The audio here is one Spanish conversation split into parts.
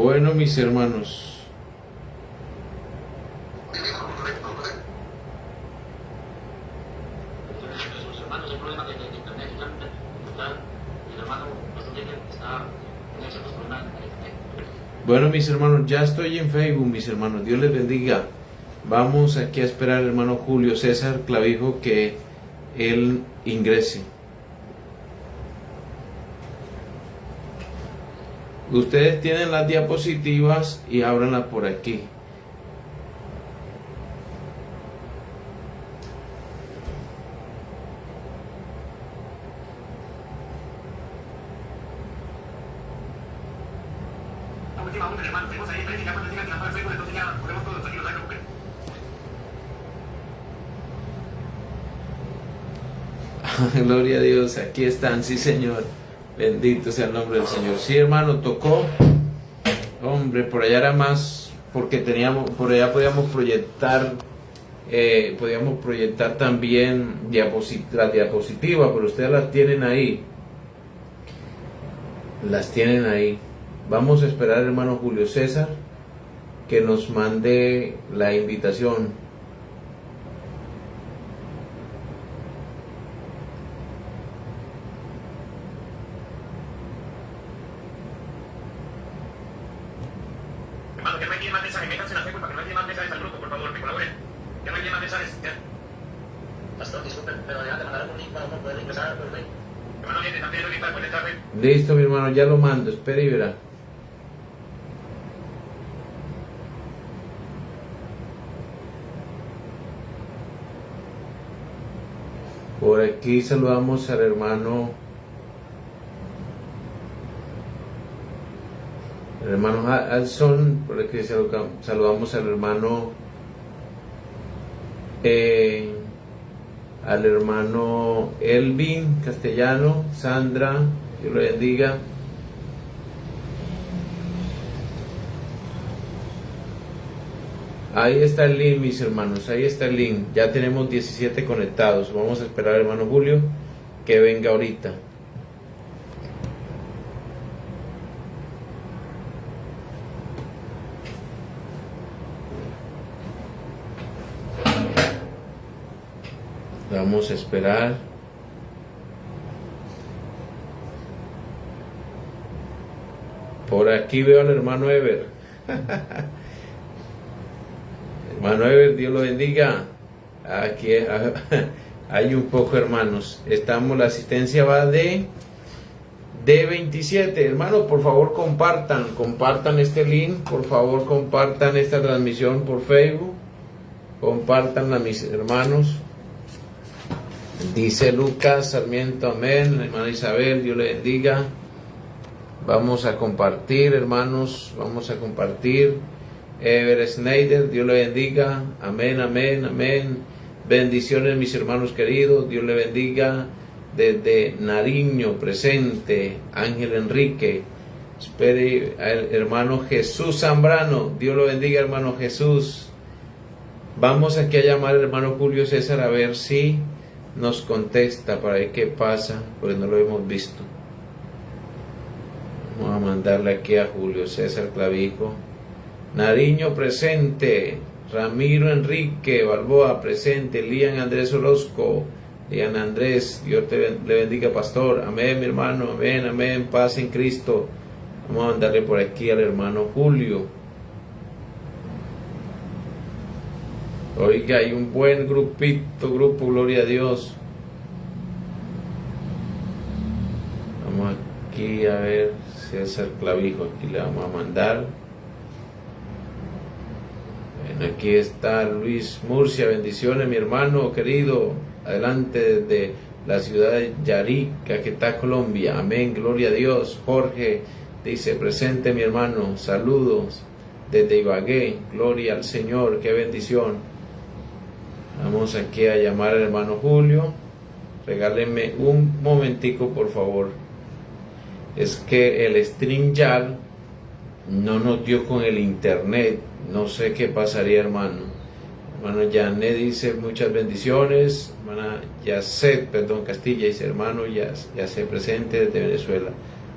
Bueno, mis hermanos, Sus hermanos, el problema de internet, el hermano está en ciertos problemas de internet. bueno, mis hermanos, ya estoy en Facebook, mis hermanos, Dios les bendiga. Vamos aquí a esperar al hermano Julio César Clavijo que él ingrese. Ustedes tienen las diapositivas y ábranlas por aquí. La última onda, hermano, tenemos ahí, ya cuando digan que la Facebook, entonces ya podemos todos salir, ¿no? Gloria a Dios, aquí están, sí Señor, bendito sea el nombre del Señor. Sí hermano, tocó, hombre, por allá era más, porque teníamos, por allá podíamos proyectar también las diapositivas, pero ustedes las tienen ahí. Vamos a esperar al hermano Julio César que nos mande la invitación. Hermano, que no hay más mensajes, métanse en la Facebook para que no haya más mensajes al grupo, por favor, que colaboren. Que no haya más mensajes. Pastor, disculpen, pero adelante mandarán un link para uno poder ingresar por el link. Hermano, viene también el link para conectarse. Listo, mi hermano, ya lo mando, espere y verá. Por aquí saludamos al hermano Alson, por aquí saludamos al hermano Elvin Castellano, Sandra, Dios lo bendiga. Ahí está el link, mis hermanos, ahí está el link. Ya tenemos 17 conectados. Vamos a esperar al hermano Julio que venga ahorita. Vamos a esperar. Por aquí veo al hermano Ever. Hermano Ever, Dios lo bendiga. Aquí hay un poco, hermanos. La asistencia va de 27. Hermanos, por favor compartan este link. Por favor compartan esta transmisión por Facebook. Compartanla, mis hermanos. Dice Lucas Sarmiento, amén. La hermana Isabel, Dios le bendiga. Vamos a compartir, hermanos. Vamos a compartir. Ever Snyder, Dios le bendiga. Amén, amén, amén. Bendiciones, mis hermanos queridos. Dios le bendiga. Desde Nariño, presente. Ángel Enrique. Espere, hermano Jesús Zambrano. Dios lo bendiga, hermano Jesús. Vamos aquí a llamar al hermano Julio César a ver si nos contesta para ver qué pasa, porque no lo hemos visto. Vamos a mandarle aquí a Julio César Clavijo. Nariño presente, Ramiro Enrique Balboa presente, Lian Andrés Orozco, Lian Andrés, Dios le bendiga, pastor, amén, mi hermano, amén, amén, paz en Cristo. Vamos a mandarle por aquí al hermano Julio. Oiga, hay un buen grupo, gloria a Dios. Vamos aquí a ver, César Clavijo, aquí le vamos a mandar. Aquí está Luis Murcia, bendiciones mi hermano querido, adelante desde la ciudad de Yarica, que está Colombia, amén, gloria a Dios. Jorge dice, presente mi hermano, saludos desde Ibagué, gloria al Señor, qué bendición. Vamos aquí a llamar al hermano Julio, regálenme un momentico por favor, es que el StreamYard no nos dio con el internet. No sé qué pasaría, hermano. Hermano Janet dice muchas bendiciones. Hermana Yacet, Castilla dice hermano Yacet presente desde Venezuela.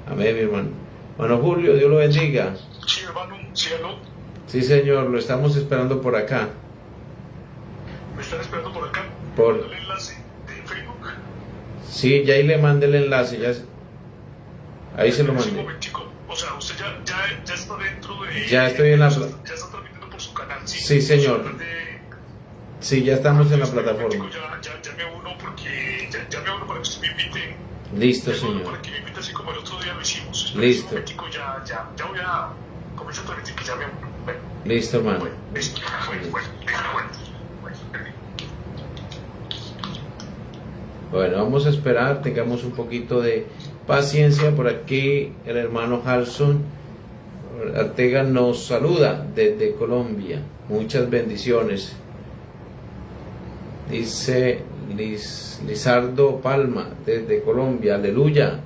Amén, mi hermano. Hermano Julio, Dios lo bendiga. Sí, hermano, sí, aló. Sí, señor, lo estamos esperando por acá. ¿Me están esperando por acá? Por... ¿El enlace de Facebook? Sí, ya ahí le mandé el enlace, ahí se lo Un mandé. momentico. O sea, usted ya está dentro de... Ya estoy en la... Ya está transmitiendo por su canal, ¿sí? Sí, señor. Sí, ya estamos en la plataforma. Ya me uno porque... Ya me uno para que usted me invite. Listo, señor. Para que me invite así como el otro día lo hicimos. Listo. Un momentico, ya voy a... Comenzar a transmitir que ya me uno. Bueno. Listo, hermano. Bueno. Bueno, vamos a esperar, tengamos un poquito de paciencia. Por aquí el hermano Halson Ortega nos saluda desde Colombia. Muchas bendiciones. Dice Lizardo Palma desde Colombia. Aleluya.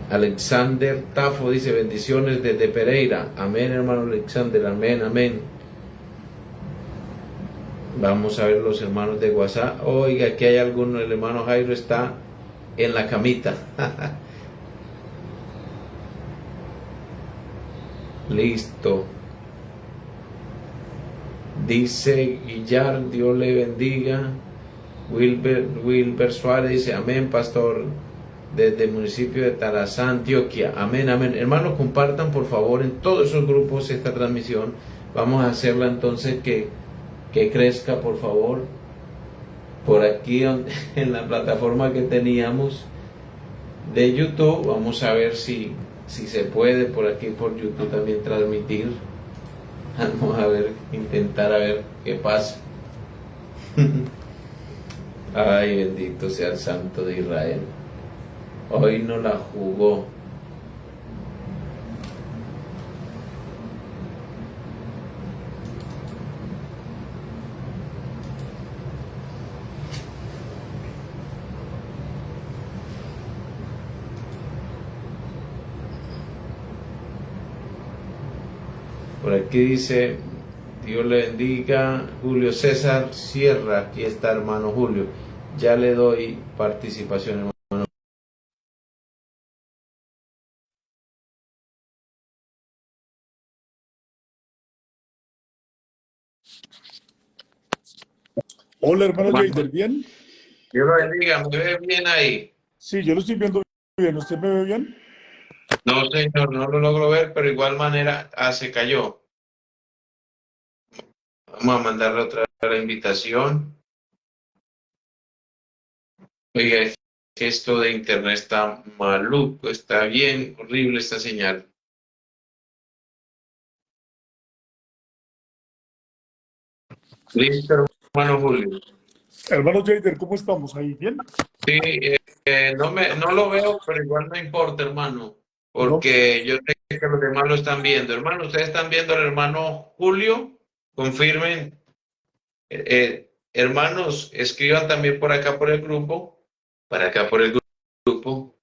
Alexander Tafo dice bendiciones desde Pereira. Amén, hermano Alexander. Amén, amén. Vamos a ver los hermanos de WhatsApp. Oiga, aquí hay alguno. El hermano Jairo está en la camita. Listo. Dice Guillar, Dios le bendiga. Wilber Suárez dice amén, pastor, desde el municipio de Tarazá, Antioquia. Amén, amén. Hermanos, compartan por favor en todos esos grupos esta transmisión. Vamos a hacerla entonces que crezca, por favor. Por aquí en la plataforma que teníamos de YouTube, vamos a ver si se puede por aquí por YouTube también transmitir. Vamos a ver, intentar a ver qué pasa. Ay, bendito sea el Santo de Israel. Hoy no la jugó. Por aquí dice, Dios le bendiga, Julio César Sierra, aquí está hermano Julio. Ya le doy participación, hermano. Hola, hermano Jader, ¿bien? Dios lo bendiga, ¿me ve bien ahí? Sí, yo lo estoy viendo bien. ¿Usted me ve bien? No, señor, no lo logro ver, pero de igual manera, se cayó. Vamos a mandarle otra vez la invitación. Oiga, es que esto de internet está maluco, está bien horrible esta señal. Listo, hermano Julio. Hermano Jader, ¿cómo estamos ahí? ¿Bien? Sí, no lo veo, pero igual no importa, hermano, No. porque yo sé que los demás lo están viendo. Hermano, ¿ustedes están viendo al hermano Julio? Confirmen. Hermanos, escriban también por acá por el grupo, para acá por el grupo,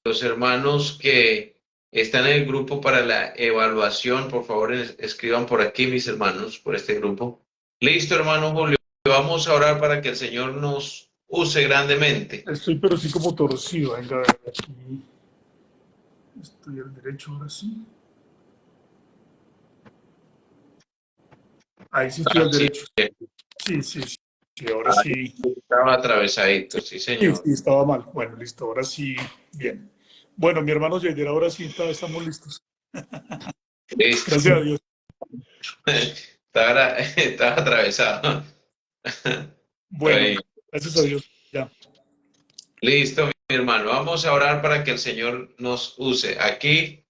los hermanos que están en el grupo para la evaluación, por favor, escriban por aquí, mis hermanos, por este grupo. Listo, hermano Julio. Vamos a orar para que el Señor nos use grandemente. Estoy pero sí como torcido. Venga, a ver, aquí. Estoy al derecho ahora sí. Ahí sí estoy al derecho. Sí, ahora sí. Estaba atravesadito, sí, Sí, señor. estaba mal. Bueno, listo, ahora sí, bien. Bueno, mi hermano Jader, ahora sí estamos listos. Listo. Gracias a Dios. Estaba atravesado. Bueno, gracias a Dios. Ya. Listo, mi hermano. Vamos a orar para que el Señor nos use. Aquí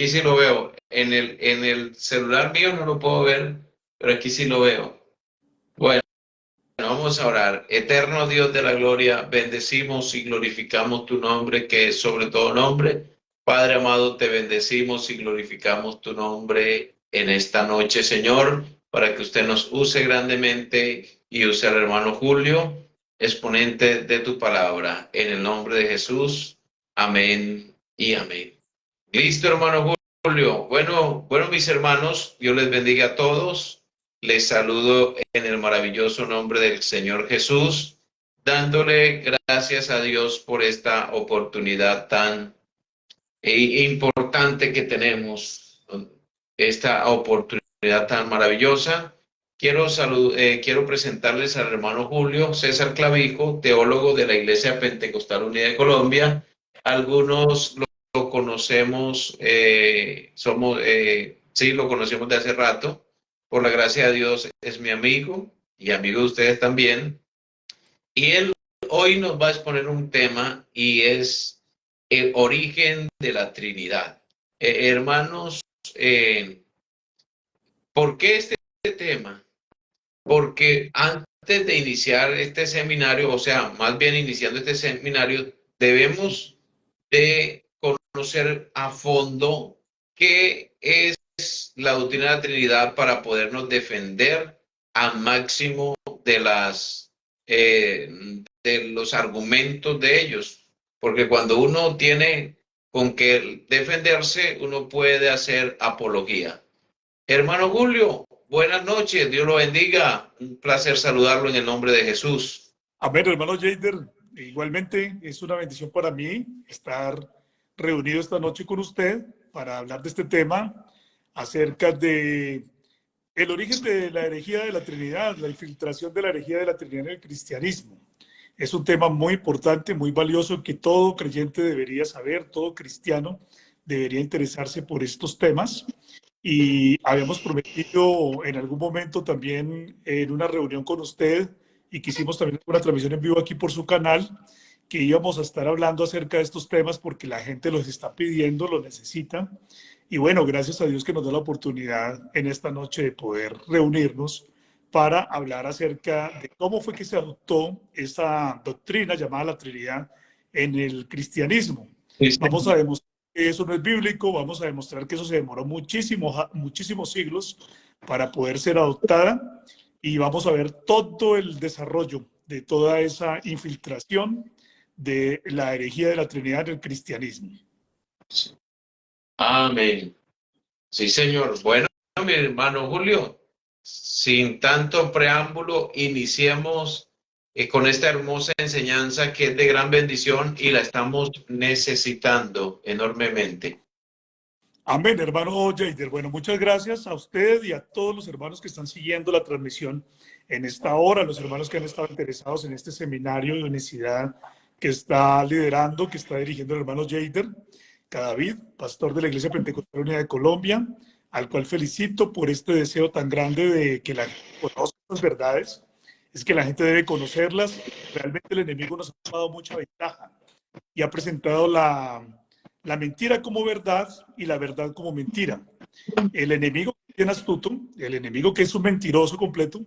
sí lo veo. En el celular mío no lo puedo ver, pero aquí sí lo veo. Bueno, vamos a orar. Eterno Dios de la gloria, bendecimos y glorificamos tu nombre, que es sobre todo nombre. Padre amado, te bendecimos y glorificamos tu nombre en esta noche, Señor, para que usted nos use grandemente y use al hermano Julio, exponente de tu palabra. En el nombre de Jesús. Amén y amén. Listo, hermano Julio. Bueno, mis hermanos, Dios les bendiga a todos. Les saludo en el maravilloso nombre del Señor Jesús, dándole gracias a Dios por esta oportunidad tan importante importante que tenemos, esta oportunidad tan maravillosa. Quiero presentarles al hermano Julio César Clavijo, teólogo de la Iglesia Pentecostal Unida de Colombia. Algunos lo conocemos, sí, lo conocemos de hace rato. Por la gracia de Dios es mi amigo y amigo de ustedes también. Y él hoy nos va a exponer un tema y es el origen de la Trinidad. Hermanos, ¿por qué este tema? Porque antes de iniciar este seminario, o sea, más bien iniciando este seminario, debemos de conocer a fondo qué es la doctrina de la Trinidad para podernos defender al máximo de de los argumentos de ellos. Porque cuando uno tiene con qué defenderse, uno puede hacer apología. Hermano Julio, buenas noches, Dios lo bendiga. Un placer saludarlo en el nombre de Jesús. Amén, hermano Jader. Igualmente es una bendición para mí estar reunido esta noche con usted para hablar de este tema acerca de el origen de la herejía de la Trinidad, la infiltración de la herejía de la Trinidad en el cristianismo. Es un tema muy importante, muy valioso, que todo creyente debería saber, todo cristiano debería interesarse por estos temas. Y habíamos prometido en algún momento también en una reunión con usted, y que hicimos también una transmisión en vivo aquí por su canal, que íbamos a estar hablando acerca de estos temas porque la gente los está pidiendo, los necesita. Y bueno, gracias a Dios que nos da la oportunidad en esta noche de poder reunirnos para hablar acerca de cómo fue que se adoptó esa doctrina llamada la Trinidad en el cristianismo. Vamos a demostrar que eso no es bíblico, vamos a demostrar que eso se demoró muchísimos siglos para poder ser adoptada, y vamos a ver todo el desarrollo de toda esa infiltración de la herejía de la Trinidad en el cristianismo. Amén. Sí, señor. Bueno, mi hermano Julio, sin tanto preámbulo, iniciemos con esta hermosa enseñanza que es de gran bendición y la estamos necesitando enormemente. Amén, hermano Jader. Bueno, muchas gracias a usted y a todos los hermanos que están siguiendo la transmisión en esta hora, los hermanos que han estado interesados en este seminario de unicidad que está liderando, que está dirigiendo el hermano Jader Cadavid, pastor de la Iglesia Pentecostal Unida de Colombia, al cual felicito por este deseo tan grande de que la gente conozca las verdades. Es que la gente debe conocerlas. Realmente el enemigo nos ha tomado mucha ventaja y ha presentado la mentira como verdad y la verdad como mentira. El enemigo que es bien astuto, el enemigo que es un mentiroso completo,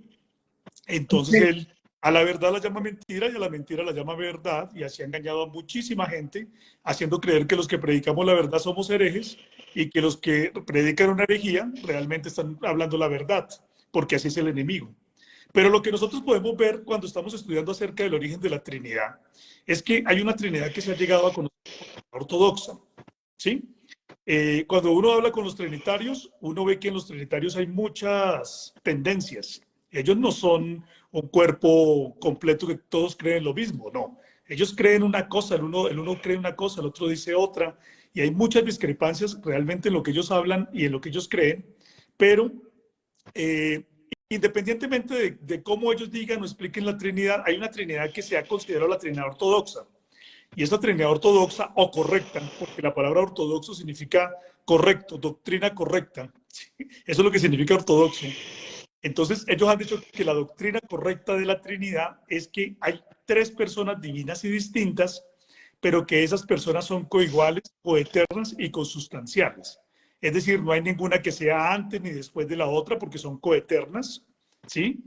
entonces él a la verdad la llama mentira y a la mentira la llama verdad, y así ha engañado a muchísima gente, haciendo creer que los que predicamos la verdad somos herejes y que los que predican una herejía realmente están hablando la verdad, porque así es el enemigo. Pero lo que nosotros podemos ver cuando estamos estudiando acerca del origen de la Trinidad es que hay una Trinidad que se ha llegado a conocer ortodoxa, ¿sí? Cuando uno habla con los trinitarios, uno ve que en los trinitarios hay muchas tendencias. Ellos no son un cuerpo completo que todos creen lo mismo, no. Ellos creen una cosa, el uno cree una cosa, el otro dice otra, y hay muchas discrepancias realmente en lo que ellos hablan y en lo que ellos creen, pero independientemente de cómo ellos digan o expliquen la Trinidad, hay una Trinidad que se ha considerado la Trinidad ortodoxa. Y esta Trinidad ortodoxa o correcta, porque la palabra ortodoxo significa correcto, doctrina correcta. ¿Sí? Eso es lo que significa ortodoxo. Entonces, ellos han dicho que la doctrina correcta de la Trinidad es que hay tres personas divinas y distintas, pero que esas personas son coiguales, coeternas y consustanciales. Es decir, no hay ninguna que sea antes ni después de la otra, porque son coeternas, ¿sí?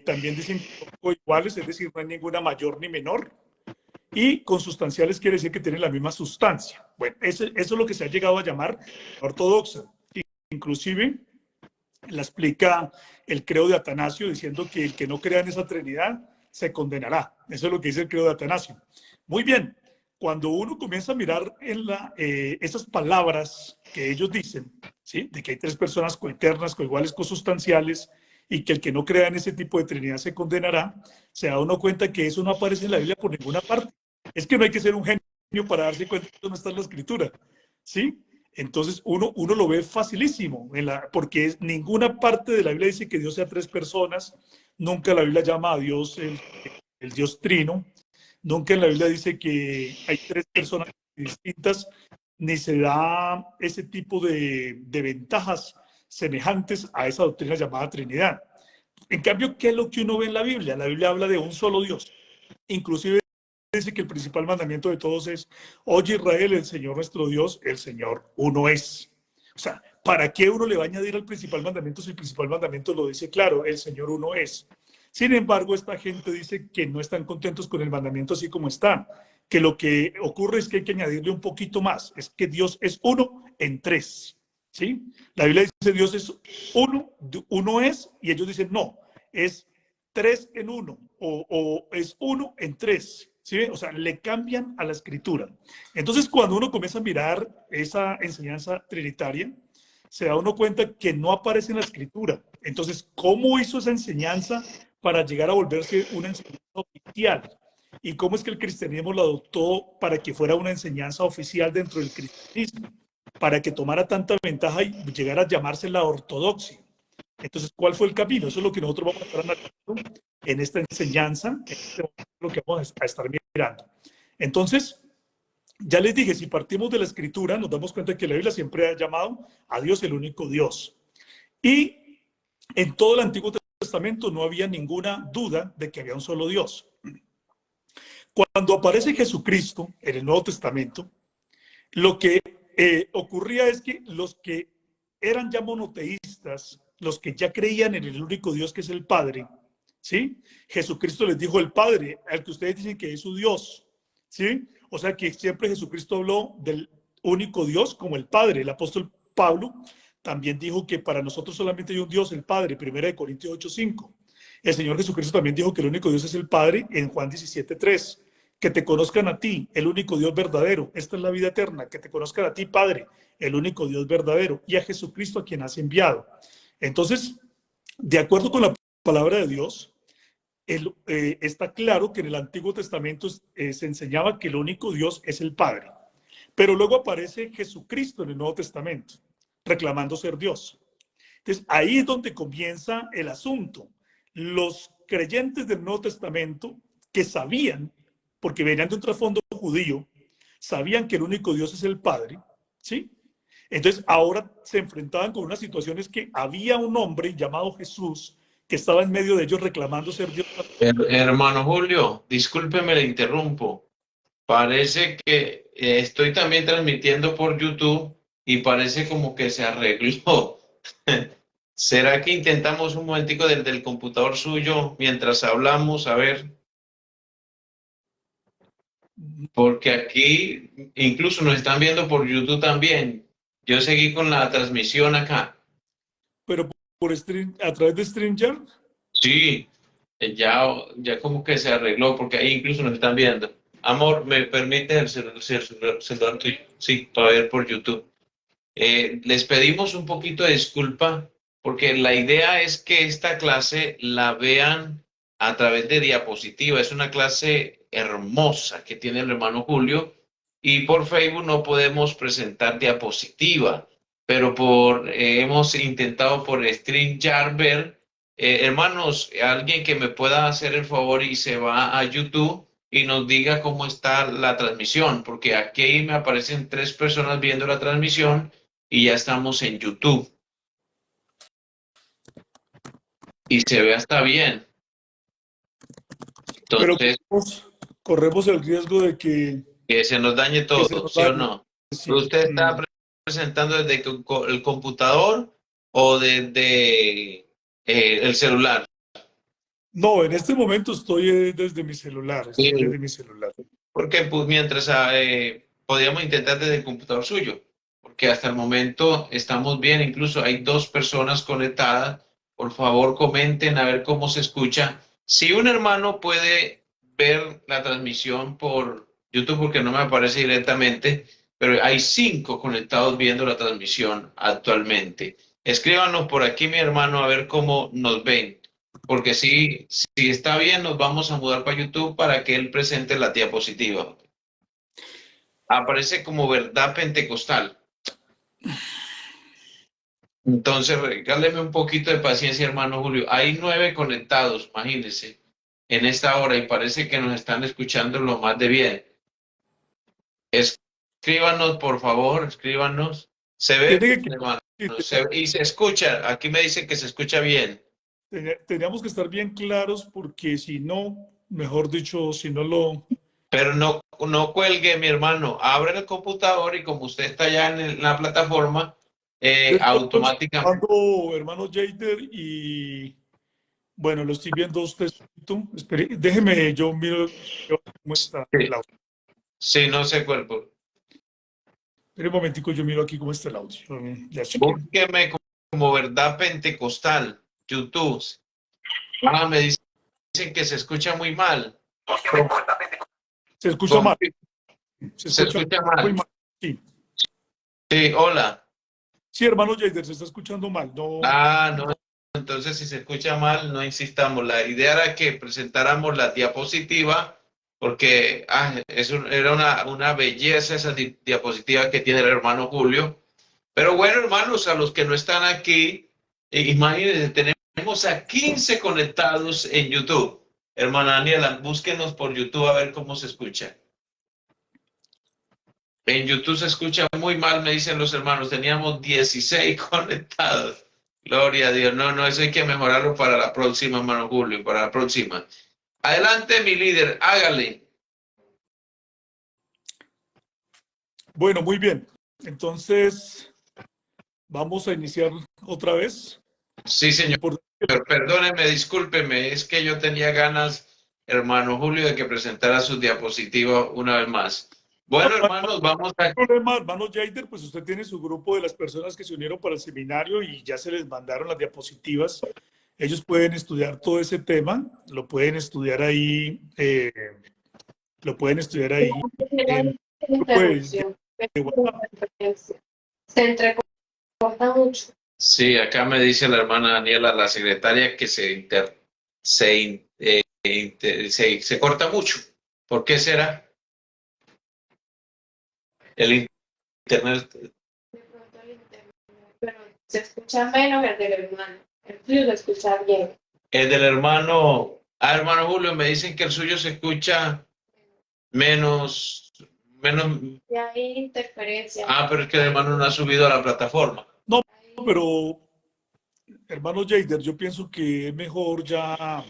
También dicen que son coiguales, es decir, no hay ninguna mayor ni menor. Y consustanciales quiere decir que tienen la misma sustancia. Bueno, eso es lo que se ha llegado a llamar ortodoxa. Inclusive la explica el credo de Atanasio, diciendo que el que no crea en esa Trinidad se condenará. Eso es lo que dice el credo de Atanasio. Muy bien, cuando uno comienza a mirar en esas palabras que ellos dicen, ¿sí? De que hay tres personas coeternas, coiguales, consustanciales, y que el que no crea en ese tipo de Trinidad se condenará, se da uno cuenta que eso no aparece en la Biblia por ninguna parte. Es que no hay que ser un genio para darse cuenta que eso no está en la Escritura. ¿sí? Entonces uno lo ve facilísimo, porque ninguna parte de la Biblia dice que Dios sea tres personas, nunca la Biblia llama a Dios el Dios trino, nunca en la Biblia dice que hay tres personas distintas, ni se da ese tipo de ventajas semejantes a esa doctrina llamada Trinidad. En cambio, ¿qué es lo que uno ve en la Biblia? La Biblia habla de un solo Dios. Inclusive dice que el principal mandamiento de todos es: oye Israel, el Señor nuestro Dios, el Señor uno es. O sea, ¿para qué uno le va a añadir al principal mandamiento si el principal mandamiento lo dice claro, el Señor uno es? Sin embargo, esta gente dice que no están contentos con el mandamiento así como está, que lo que ocurre es que hay que añadirle un poquito más, es que Dios es uno en tres, ¿sí? La Biblia dice Dios es uno es, y ellos dicen no, es tres en uno, o es uno en tres, ¿sí? O sea, le cambian a la escritura. Entonces, cuando uno comienza a mirar esa enseñanza trinitaria, se da uno cuenta que no aparece en la escritura. Entonces, ¿cómo hizo esa enseñanza para llegar a volverse una enseñanza oficial? ¿Y cómo es que el cristianismo la adoptó para que fuera una enseñanza oficial dentro del cristianismo? Para que tomara tanta ventaja y llegara a llamarse la ortodoxia. Entonces, ¿cuál fue el camino? Eso es lo que nosotros vamos a estar analizando en esta enseñanza, en este momento, lo que vamos a estar mirando. Entonces, ya les dije, si partimos de la escritura, nos damos cuenta que la Biblia siempre ha llamado a Dios el único Dios. Y en todo el Antiguo Testamento no había ninguna duda de que había un solo Dios. Cuando aparece Jesucristo en el Nuevo Testamento, lo que ocurría es que los que eran ya monoteístas, los que ya creían en el único Dios que es el Padre, ¿sí? Jesucristo les dijo el Padre, al que ustedes dicen que es su Dios, ¿sí? O sea que siempre Jesucristo habló del único Dios como el Padre. El apóstol Pablo también dijo que para nosotros solamente hay un Dios, el Padre, 1 Corintios 8:5. El Señor Jesucristo también dijo que el único Dios es el Padre en Juan 17:3. Que te conozcan a ti, el único Dios verdadero. Esta es la vida eterna, que te conozcan a ti, Padre, el único Dios verdadero, y a Jesucristo a quien has enviado. Entonces, de acuerdo con la palabra de Dios, está claro que en el Antiguo Testamento se enseñaba que el único Dios es el Padre. Pero luego aparece Jesucristo en el Nuevo Testamento, reclamando ser Dios. Entonces, ahí es donde comienza el asunto. Los creyentes del Nuevo Testamento que sabían, porque venían de un trasfondo judío, sabían que el único Dios es el Padre, ¿sí? Entonces, ahora se enfrentaban con unas situaciones que había un hombre llamado Jesús que estaba en medio de ellos reclamando ser Dios. Hermano Julio, discúlpeme, le interrumpo. Parece que estoy también transmitiendo por YouTube y parece como que se arregló. ¿Será que intentamos un momentico del computador suyo mientras hablamos? A ver, porque aquí incluso nos están viendo por YouTube también. Yo seguí con la transmisión acá. Pero a través de StreamYard. Sí, ya como que se arregló porque ahí incluso nos están viendo. Amor, ¿me permite el celular tuyo? Sí, para ver por YouTube. Les pedimos un poquito de disculpa porque la idea es que esta clase la vean a través de diapositiva. Es una clase hermosa que tiene el hermano Julio y por Facebook no podemos presentar diapositiva, pero hemos intentado por StreamYard ver. Hermanos, alguien que me pueda hacer el favor y se va a YouTube y nos diga cómo está la transmisión, porque aquí me aparecen 3 personas viendo la transmisión y ya estamos en YouTube. Y se ve hasta bien. Entonces, Pero corremos el riesgo de que se nos dañe que todo, se nos ¿sí o dañe. no? Sí. ¿Usted está presentando desde el computador o desde el celular? No, en este momento estoy desde mi celular, Sí, estoy desde mi celular. porque pues, mientras podríamos intentar desde el computador suyo, porque hasta el momento estamos bien, incluso hay 2 personas conectadas. Por favor, comenten a ver cómo se escucha. Si un hermano puede ver la transmisión por YouTube, porque no me aparece directamente, pero hay 5 conectados viendo la transmisión actualmente. Escríbanos por aquí, mi hermano, a ver cómo nos ven. Porque si está bien, nos vamos a mudar para YouTube para que él presente la diapositiva. aparece como verdad pentecostal. Entonces, regáleme un poquito de paciencia, hermano Julio. Hay 9 conectados, imagínense, en esta hora y parece que nos están escuchando lo más de bien. Escríbanos, por favor, escríbanos. Se ve Tiene bien, que, hermano. sí, Y se escucha. Aquí me dice que se escucha bien. teníamos que estar bien claros porque si no, mejor dicho, si no lo... Pero no cuelgue, mi hermano. Abre el computador y como usted está ya en la plataforma, Yo estoy automáticamente. observando, hermano Jader, y bueno, lo estoy viendo a usted. Espere, déjeme, yo miro cómo está Sí, el audio. sí, no sé cuerpo. Espere un momentico, yo miro aquí cómo está el audio. Ya chequeé. Búsqueme como verdad pentecostal, YouTube. Me dicen que se escucha muy mal. Se escucha mal, Confi- se Se escucha escucha muy mal. mal. Sí, Sí, hola. sí, hermano Jader, se está escuchando mal. No, No, entonces si se escucha mal, no insistamos. La idea era que presentáramos la diapositiva, porque era una belleza esa diapositiva que tiene el hermano Julio. Pero bueno, hermanos, a los que no están aquí, imagínense, tenemos a 15 conectados en YouTube. Hermana Daniela, búsquenos por YouTube a ver cómo se escucha. En YouTube se escucha muy mal, me dicen los hermanos. Teníamos 16 conectados. Gloria a Dios. No, no, eso hay que mejorarlo para la próxima, hermano Julio, para la próxima. Adelante, mi líder, hágale. bueno, muy bien. Entonces, vamos a iniciar otra vez. Sí, Lo señor. importante, Perdóneme, discúlpeme, es que yo tenía ganas, hermano Julio, de que presentara su diapositiva una vez más. no, Bueno, no hay hermanos, vamos a... problema, hermano Jader, pues usted tiene su grupo de las personas que se unieron para el seminario y ya se les mandaron las diapositivas. Ellos pueden estudiar todo ese tema, lo pueden estudiar ahí, en el grupo Interrupción. de WhatsApp. Se entrecorta mucho. Sí, acá me dice la hermana Daniela, la secretaria, que se corta mucho. ¿Por qué será? El internet De pronto el internet, pero se escucha menos el del hermano. El tuyo se escucha bien. es del hermano... hermano Julio, me dicen que el suyo se escucha menos... Y hay interferencia. Pero es que el hermano no ha subido a la plataforma. No, pero hermano Jader, yo pienso que es mejor ya.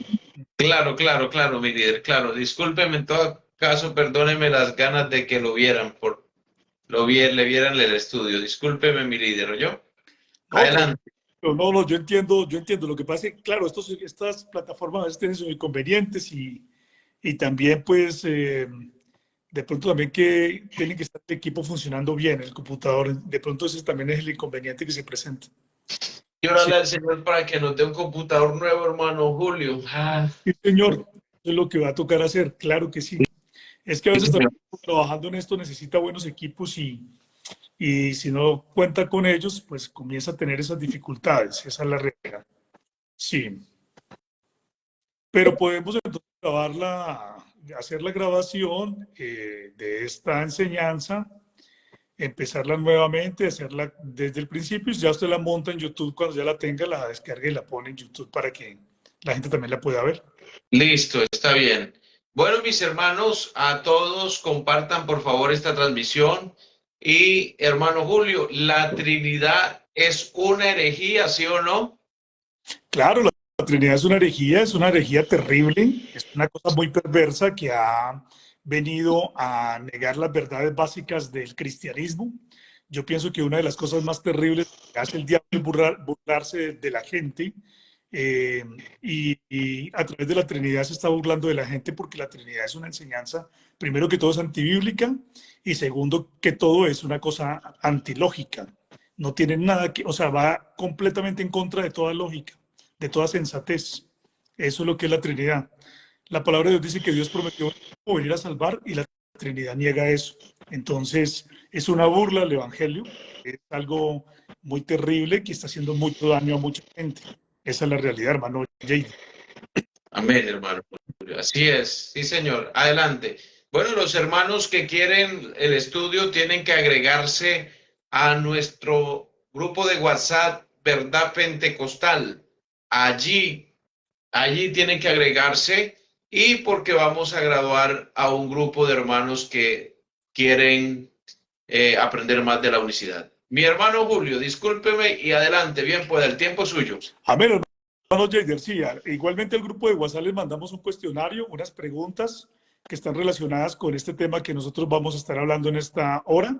Claro, claro, claro, mi líder, claro. Discúlpeme en todo caso, perdóneme las ganas de que lo vieran, le vieran el estudio. Discúlpeme, mi líder, ¿oyó? No, Adelante. no, yo entiendo. Lo que pasa es que, claro, estas plataformas a veces tienen sus inconvenientes y también, pues, de pronto también que tiene que estar el equipo funcionando bien, el computador. De pronto ese también es el inconveniente que se presenta. Y Sí, órale al Señor para que nos dé un computador nuevo, hermano Julio. sí, señor, eso es lo que va a tocar hacer, claro que sí. Es que a Sí, veces señor. también trabajando en esto necesita buenos equipos y si no cuenta con ellos, pues comienza a tener esas dificultades. Esa es la realidad. Sí. Pero podemos entonces hacer la grabación de esta enseñanza, empezarla nuevamente, hacerla desde el principio. Ya usted la monta en YouTube, cuando ya la tenga, la descarga y la pone en YouTube para que la gente también la pueda ver. Listo, está bien. Bueno, mis hermanos, a todos compartan por favor esta transmisión. Y hermano Julio, ¿la Trinidad es una herejía, sí o no? Claro, la Trinidad es una herejía terrible, es una cosa muy perversa que ha venido a negar las verdades básicas del cristianismo. Yo pienso que una de las cosas más terribles que hace el diablo es burlarse de la gente y a través de la Trinidad se está burlando de la gente porque la Trinidad es una enseñanza, primero que todo es antibíblica y segundo que todo es una cosa antilógica. No tiene nada que, o sea, va completamente en contra de toda lógica, de toda sensatez. Eso es lo que es la Trinidad. La palabra de Dios dice que Dios prometió venir a salvar y la Trinidad niega eso. Entonces, es una burla al Evangelio, es algo muy terrible que está haciendo mucho daño a mucha gente. Esa es la realidad, hermano Jade. Amén, hermano Julio. Así es, sí, señor. Adelante. Bueno, los hermanos que quieren el estudio tienen que agregarse a nuestro grupo de WhatsApp, Verdad Pentecostal. Allí tienen que agregarse y porque vamos a graduar a un grupo de hermanos que quieren aprender más de la unicidad. Mi hermano Julio, discúlpeme y adelante, bien pueda, el tiempo es suyo. Amén, hermano Jader. Sí, igualmente al grupo de WhatsApp les mandamos un cuestionario, unas preguntas que están relacionadas con este tema que nosotros vamos a estar hablando en esta hora,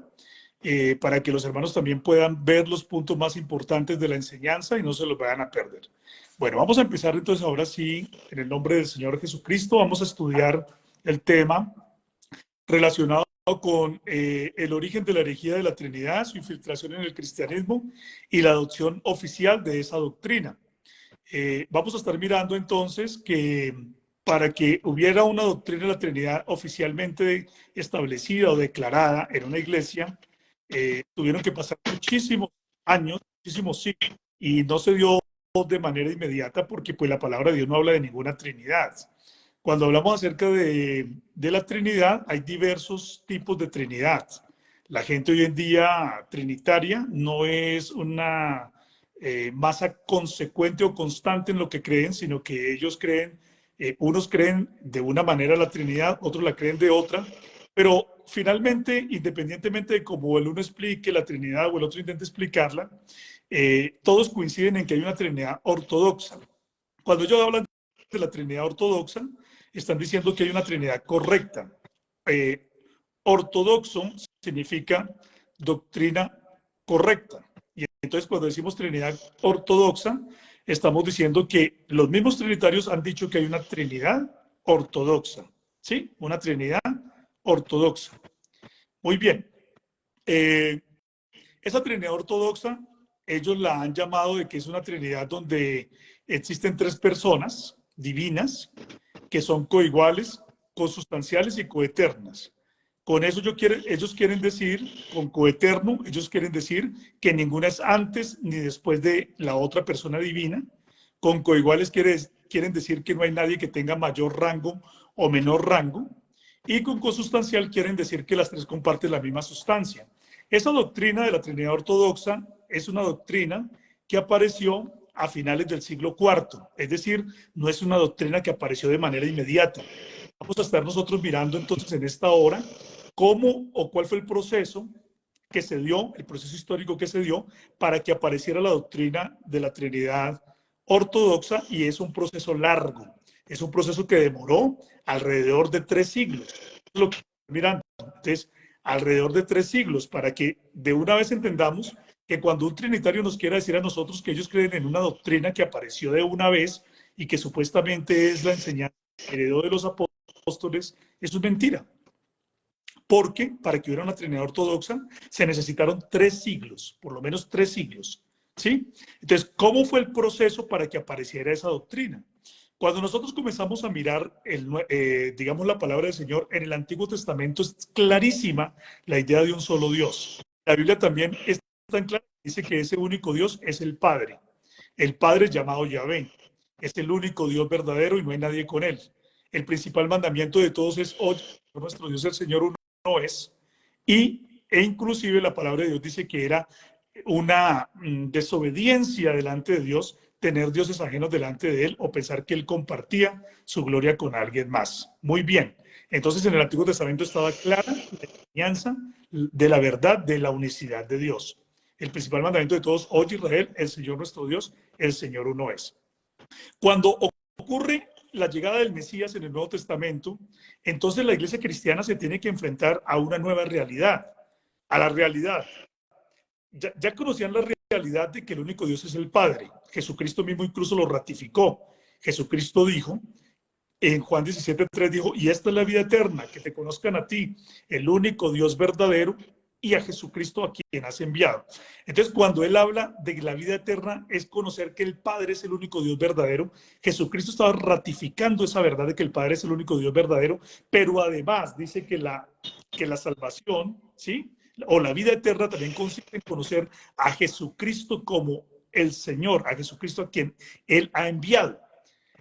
para que los hermanos también puedan ver los puntos más importantes de la enseñanza y no se los vayan a perder. Bueno, vamos a empezar entonces ahora sí, en el nombre del Señor Jesucristo, vamos a estudiar el tema relacionado con el origen de la herejía de la Trinidad, su infiltración en el cristianismo y la adopción oficial de esa doctrina. Vamos a estar mirando entonces que para que hubiera una doctrina de la Trinidad oficialmente establecida o declarada en una iglesia, tuvieron que pasar muchísimos años, muchísimos siglos, y no se dio de manera inmediata porque pues la palabra de Dios no habla de ninguna Trinidad. Cuando hablamos acerca de la Trinidad, hay diversos tipos de Trinidad. La gente hoy en día trinitaria no es una masa consecuente o constante en lo que creen, sino que ellos creen, unos creen de una manera la Trinidad, otros la creen de otra, pero finalmente, independientemente de cómo el uno explique la Trinidad o el otro intente explicarla, todos coinciden en que hay una Trinidad ortodoxa. Cuando ellos hablan de la Trinidad ortodoxa, están diciendo que hay una Trinidad correcta. Ortodoxo significa doctrina correcta. Y entonces cuando decimos Trinidad ortodoxa, estamos diciendo que los mismos trinitarios han dicho que hay una Trinidad ortodoxa. ¿Sí? Una Trinidad ortodoxa. Muy bien. Esa Trinidad ortodoxa, ellos la han llamado de que es una Trinidad donde existen tres personas divinas que son coiguales, consustanciales y coeternas. Con eso ellos quieren decir, con coeterno, ellos quieren decir que ninguna es antes ni después de la otra persona divina. Con coiguales quieren decir que no hay nadie que tenga mayor rango o menor rango. Y con consustancial quieren decir que las tres comparten la misma sustancia. Esa doctrina de la Trinidad ortodoxa es una doctrina que apareció a finales del siglo IV, es decir, no es una doctrina que apareció de manera inmediata. Vamos a estar nosotros mirando entonces en esta hora cómo o cuál fue el proceso que se dio, el proceso histórico que se dio para que apareciera la doctrina de la Trinidad ortodoxa, y es un proceso largo, es un proceso que demoró alrededor de 3 siglos. Es lo que estamos mirando. Entonces, alrededor de 3 siglos, para que de una vez entendamos que cuando un trinitario nos quiera decir a nosotros que ellos creen en una doctrina que apareció de una vez y que supuestamente es la enseñanza que heredó de los apóstoles, eso es mentira. Porque para que hubiera una Trinidad ortodoxa se necesitaron 3 siglos, por lo menos 3 siglos. ¿Sí? Entonces, ¿cómo fue el proceso para que apareciera esa doctrina? Cuando nosotros comenzamos a mirar, digamos, la palabra del Señor, en el Antiguo Testamento es clarísima la idea de un solo Dios. La Biblia también es tan clara, dice que ese único Dios es el Padre llamado Yahvé. Es el único Dios verdadero y no hay nadie con él. El principal mandamiento de todos es: oye, nuestro Dios el Señor uno es. E inclusive la palabra de Dios dice que era una desobediencia delante de Dios tener dioses ajenos delante de él o pensar que él compartía su gloria con alguien más. Muy bien. Entonces en el Antiguo Testamento estaba clara la enseñanza de la verdad de la unicidad de Dios. El principal mandamiento de todos: oye Israel, el Señor nuestro Dios, el Señor uno es. Cuando ocurre la llegada del Mesías en el Nuevo Testamento, entonces la iglesia cristiana se tiene que enfrentar a una nueva realidad, a la realidad. Ya conocían la realidad de que el único Dios es el Padre. Jesucristo mismo incluso lo ratificó. Jesucristo dijo, en Juan 17:3 dijo: y esta es la vida eterna, que te conozcan a ti, el único Dios verdadero, y a Jesucristo a quien has enviado. Entonces, cuando él habla de la vida eterna, es conocer que el Padre es el único Dios verdadero. Jesucristo estaba ratificando esa verdad de que el Padre es el único Dios verdadero, pero además dice que la salvación, ¿sí?, o la vida eterna también consiste en conocer a Jesucristo como el Señor, a Jesucristo a quien él ha enviado.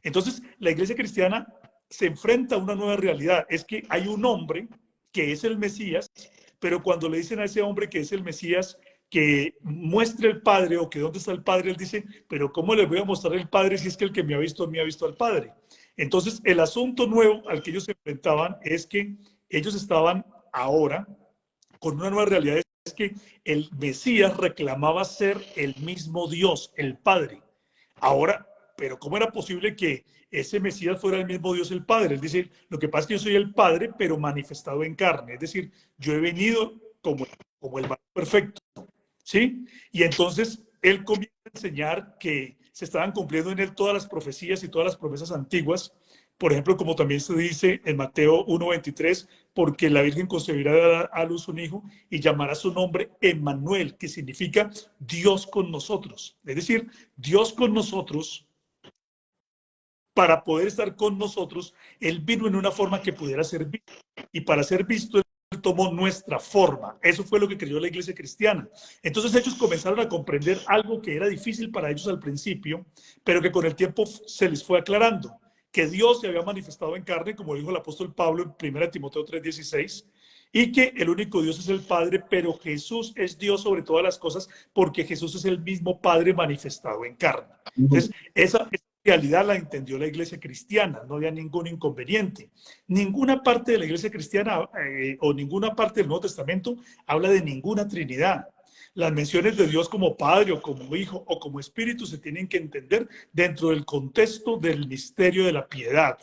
Entonces, la iglesia cristiana se enfrenta a una nueva realidad. Es que hay un hombre que es el Mesías, pero cuando le dicen a ese hombre que es el Mesías, que muestre el Padre o que dónde está el Padre, él dice, pero ¿cómo le voy a mostrar el Padre si es que el que me ha visto a mí ha visto al Padre? Entonces, el asunto nuevo al que ellos se enfrentaban es que ellos estaban ahora con una nueva realidad, es que el Mesías reclamaba ser el mismo Dios, el Padre. Ahora, pero ¿cómo era posible que ese Mesías fuera el mismo Dios, el Padre? Él dice, lo que pasa es que yo soy el Padre, pero manifestado en carne. Es decir, yo he venido como el varón perfecto, ¿sí? Y entonces él comienza a enseñar que se estaban cumpliendo en él todas las profecías y todas las promesas antiguas. Por ejemplo, como también se dice en Mateo 1:23, porque la Virgen concebirá a luz un hijo y llamará su nombre Emmanuel, que significa Dios con nosotros. Es decir, Dios con nosotros, para poder estar con nosotros, Él vino en una forma que pudiera ser visto. Y para ser visto, Él tomó nuestra forma. Eso fue lo que creyó la iglesia cristiana. Entonces ellos comenzaron a comprender algo que era difícil para ellos al principio, pero que con el tiempo se les fue aclarando, que Dios se había manifestado en carne, como dijo el apóstol Pablo en 1 Timoteo 3:16, y que el único Dios es el Padre, pero Jesús es Dios sobre todas las cosas, porque Jesús es el mismo Padre manifestado en carne. Entonces, esa realidad la entendió la iglesia cristiana, no había ningún inconveniente. Ninguna parte de la iglesia cristiana o ninguna parte del Nuevo Testamento habla de ninguna Trinidad. Las menciones de Dios como Padre o como Hijo o como Espíritu se tienen que entender dentro del contexto del misterio de la piedad.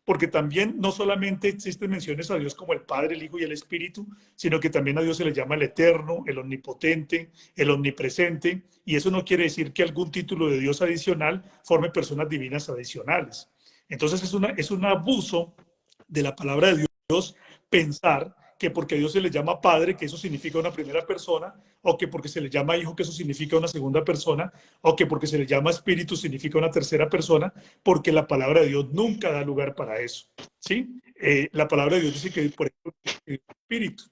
Porque también no solamente existen menciones a Dios como el Padre, el Hijo y el Espíritu, sino que también a Dios se le llama el Eterno, el Omnipotente, el Omnipresente, y eso no quiere decir que algún título de Dios adicional forme personas divinas adicionales. Entonces es un abuso de la palabra de Dios pensar que porque a Dios se le llama Padre, que eso significa una primera persona, o que porque se le llama Hijo, que eso significa una segunda persona, o que porque se le llama Espíritu significa una tercera persona, porque la palabra de Dios nunca da lugar para eso, ¿sí? La palabra de Dios dice que, por ejemplo, el Espíritu.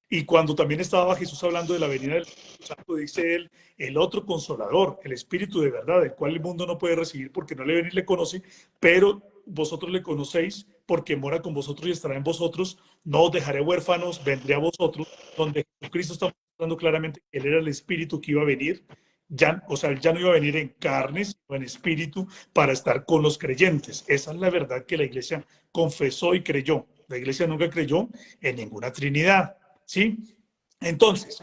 Y cuando también estaba Jesús hablando de la venida del Espíritu Santo, dice él, el otro consolador, el Espíritu de verdad, el cual el mundo no puede recibir porque no le ven y le conoce, pero vosotros le conocéis porque mora con vosotros y estará en vosotros. No os dejaré huérfanos, vendré a vosotros, donde Jesucristo está mostrando claramente que él era el Espíritu que iba a venir. Ya, o sea, él ya no iba a venir en carne, sino en espíritu para estar con los creyentes. Esa es la verdad que la iglesia confesó y creyó. La iglesia nunca creyó en ninguna Trinidad. ¿Sí? Entonces,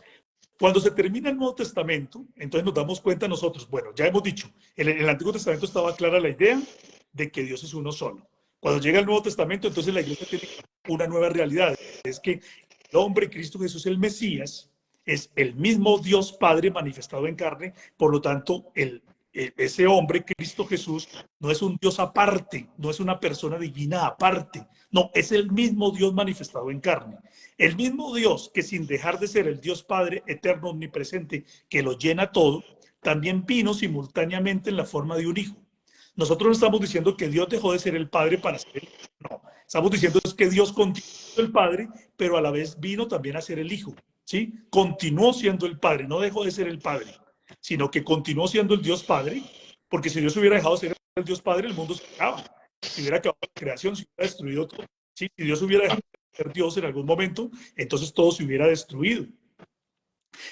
cuando se termina el Nuevo Testamento, entonces nos damos cuenta nosotros, bueno, ya hemos dicho, en el Antiguo Testamento estaba clara la idea de que Dios es uno solo. Cuando llega el Nuevo Testamento, entonces la iglesia tiene una nueva realidad, es que el hombre, Cristo Jesús, el Mesías, es el mismo Dios Padre manifestado en carne, por lo tanto, ese hombre, Cristo Jesús, no es un Dios aparte, no es una persona divina aparte, no, es el mismo Dios manifestado en carne. El mismo Dios que sin dejar de ser el Dios Padre eterno, omnipresente, que lo llena todo, también vino simultáneamente en la forma de un hijo. Nosotros no estamos diciendo que Dios dejó de ser el Padre para ser el Hijo, no. Estamos diciendo que Dios continuó siendo el Padre, pero a la vez vino también a ser el Hijo, ¿sí? Continuó siendo el Padre, no dejó de ser el Padre, sino que continuó siendo el Dios Padre, porque si Dios hubiera dejado de ser el Dios Padre, el mundo se acaba. Si hubiera acabado la creación, se hubiera destruido todo. ¿Sí? Si Dios hubiera dejado de ser Dios en algún momento, entonces todo se hubiera destruido.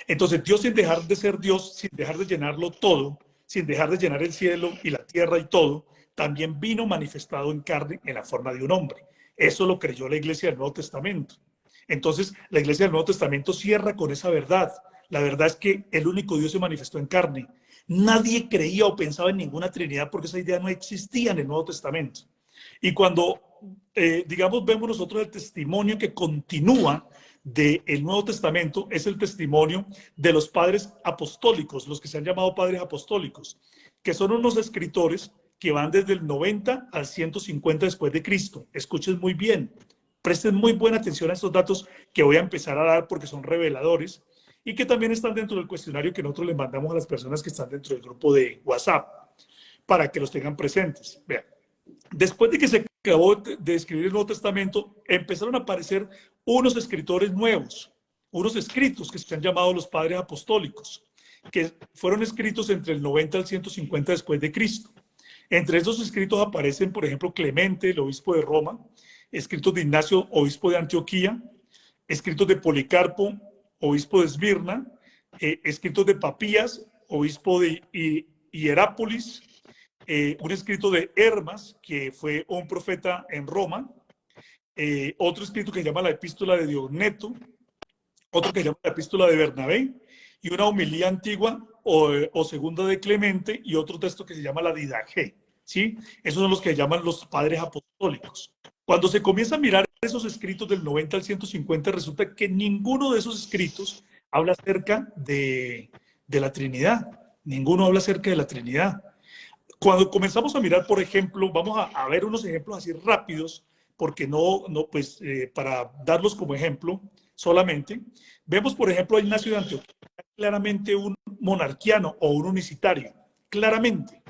Entonces Dios, sin dejar de ser Dios, sin dejar de llenarlo todo, sin dejar de llenar el cielo y la tierra y todo, también vino manifestado en carne en la forma de un hombre. Eso lo creyó la iglesia del Nuevo Testamento. Entonces la iglesia del Nuevo Testamento cierra con esa verdad. La verdad es que el único Dios se manifestó en carne. Nadie creía o pensaba en ninguna Trinidad porque esa idea no existía en el Nuevo Testamento. Y cuando, digamos, vemos nosotros el testimonio que continúa del Nuevo Testamento, es el testimonio de los padres apostólicos, los que se han llamado padres apostólicos, que son unos escritores que van desde el 90 al 150 después de Cristo. Escuchen muy bien, presten muy buena atención a estos datos que voy a empezar a dar porque son reveladores y que también están dentro del cuestionario que nosotros les mandamos a las personas que están dentro del grupo de WhatsApp para que los tengan presentes. Vean, después de que se acabó de escribir el Nuevo Testamento, empezaron a aparecer unos escritores nuevos, unos escritos que se han llamado los padres apostólicos, que fueron escritos entre el 90 al 150 después de Cristo. Entre esos escritos aparecen, por ejemplo, Clemente, el obispo de Roma, escritos de Ignacio, obispo de Antioquía, escritos de Policarpo, obispo de Esmirna, escritos de Papías, obispo de Hierápolis, un escrito de Hermas, que fue un profeta en Roma, otro escrito que se llama la Epístola de Diogneto, otro que se llama la Epístola de Bernabé, y una homilía antigua o segunda de Clemente, y otro texto que se llama la Didache, ¿sí? Esos son los que llaman los padres apostólicos. Cuando se comienza a mirar esos escritos del 90 al 150, resulta que ninguno de esos escritos habla acerca de la Trinidad. Ninguno habla acerca de la Trinidad. Cuando comenzamos a mirar, por ejemplo, vamos a ver unos ejemplos así rápidos, porque pues, para darlos como ejemplo solamente, vemos, por ejemplo, a Ignacio de Antioquía, claramente un monarquiano o un unicitario, claramente.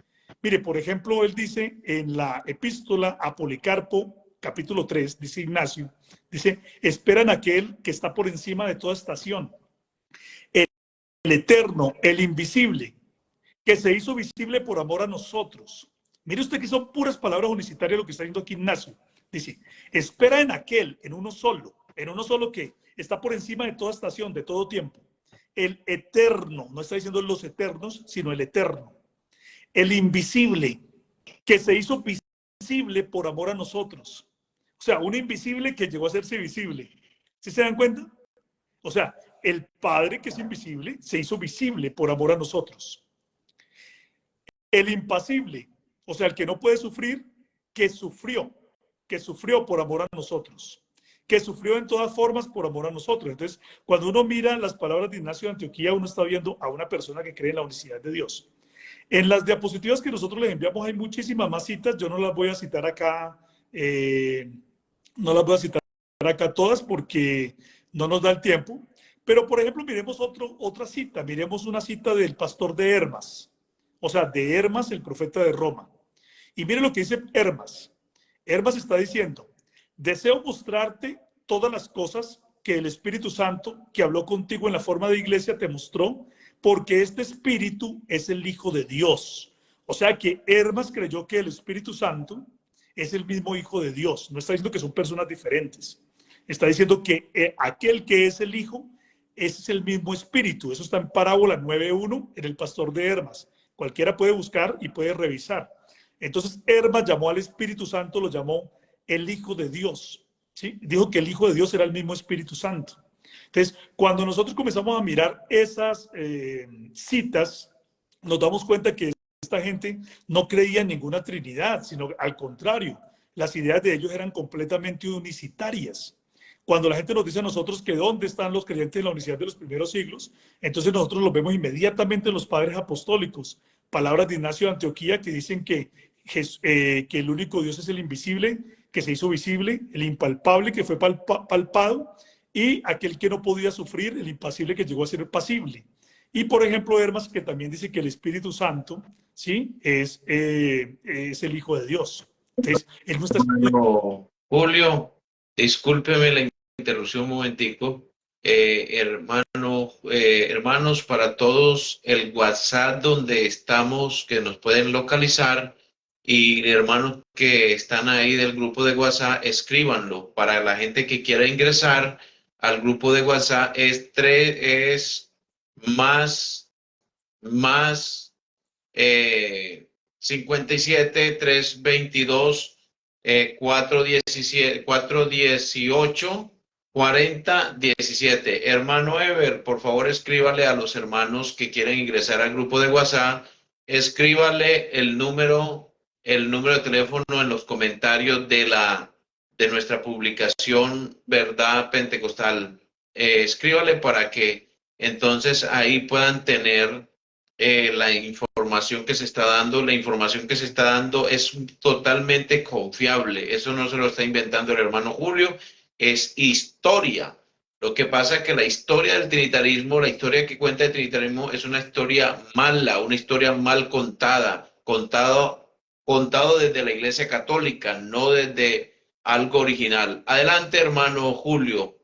Mire, por ejemplo, él dice en la epístola a Policarpo, capítulo 3, dice Ignacio, dice, esperan aquel que está por encima de toda estación, el eterno, el invisible, que se hizo visible por amor a nosotros. Mire usted que son puras palabras unicitarias lo que está diciendo aquí Ignacio. Dice, espera en aquel, en uno solo que está por encima de toda estación, de todo tiempo. El eterno, no está diciendo los eternos, sino el eterno. El invisible, que se hizo visible por amor a nosotros. O sea, un invisible que llegó a hacerse visible. ¿Sí se dan cuenta? O sea, el Padre que es invisible se hizo visible por amor a nosotros. El impasible, o sea, el que no puede sufrir, que sufrió por amor a nosotros, que sufrió en todas formas por amor a nosotros. Entonces, cuando uno mira las palabras de Ignacio de Antioquía, uno está viendo a una persona que cree en la unicidad de Dios. En las diapositivas que nosotros les enviamos hay muchísimas más citas, yo no las voy a citar acá, todas porque no nos da el tiempo, pero por ejemplo miremos otra cita, miremos una cita del pastor de Hermas, o sea, de Hermas, el profeta de Roma. Y mire lo que dice Hermas. Hermas está diciendo, deseo mostrarte todas las cosas que el Espíritu Santo, que habló contigo en la forma de iglesia, te mostró, porque este Espíritu es el Hijo de Dios. O sea que Hermas creyó que el Espíritu Santo es el mismo Hijo de Dios. No está diciendo que son personas diferentes. Está diciendo que aquel que es el Hijo, ese es el mismo Espíritu. Eso está en Parábola 9.1 en el pastor de Hermas. Cualquiera puede buscar y puede revisar. Entonces Hermas llamó al Espíritu Santo, lo llamó el Hijo de Dios. ¿Sí? Dijo que el Hijo de Dios era el mismo Espíritu Santo. Entonces, cuando nosotros comenzamos a mirar esas citas, nos damos cuenta que esta gente no creía en ninguna Trinidad, sino al contrario, las ideas de ellos eran completamente unicitarias. Cuando la gente nos dice a nosotros que dónde están los creyentes en la unicidad de los primeros siglos, entonces nosotros los vemos inmediatamente en los padres apostólicos. Palabras de Ignacio de Antioquía que dicen que el único Dios es el invisible, que se hizo visible, el impalpable que fue palpado, y aquel que no podía sufrir, el impasible que llegó a ser pasible. Y por ejemplo, Hermas, que también dice que el Espíritu Santo, ¿sí? es el Hijo de Dios. Entonces, él no está... Julio, discúlpeme la interrupción un momentico. Hermanos, para todos, el WhatsApp donde estamos, que nos pueden localizar, y hermanos que están ahí del grupo de WhatsApp, escríbanlo. Para la gente que quiera ingresar al grupo de WhatsApp es más 57 322 418 4017. Hermano Ever, por favor escríbale a los hermanos que quieren ingresar al grupo de WhatsApp, escríbale el número de teléfono en los comentarios de nuestra publicación Verdad Pentecostal. Escríbale para que entonces ahí puedan tener la información que se está dando. La información que se está dando es totalmente confiable. Eso no se lo está inventando el hermano Julio, es historia. Lo que pasa es que la historia del trinitarismo, la historia que cuenta el trinitarismo es una historia mala, una historia mal contada, contado desde la Iglesia Católica, no desde algo original. Adelante, hermano Julio.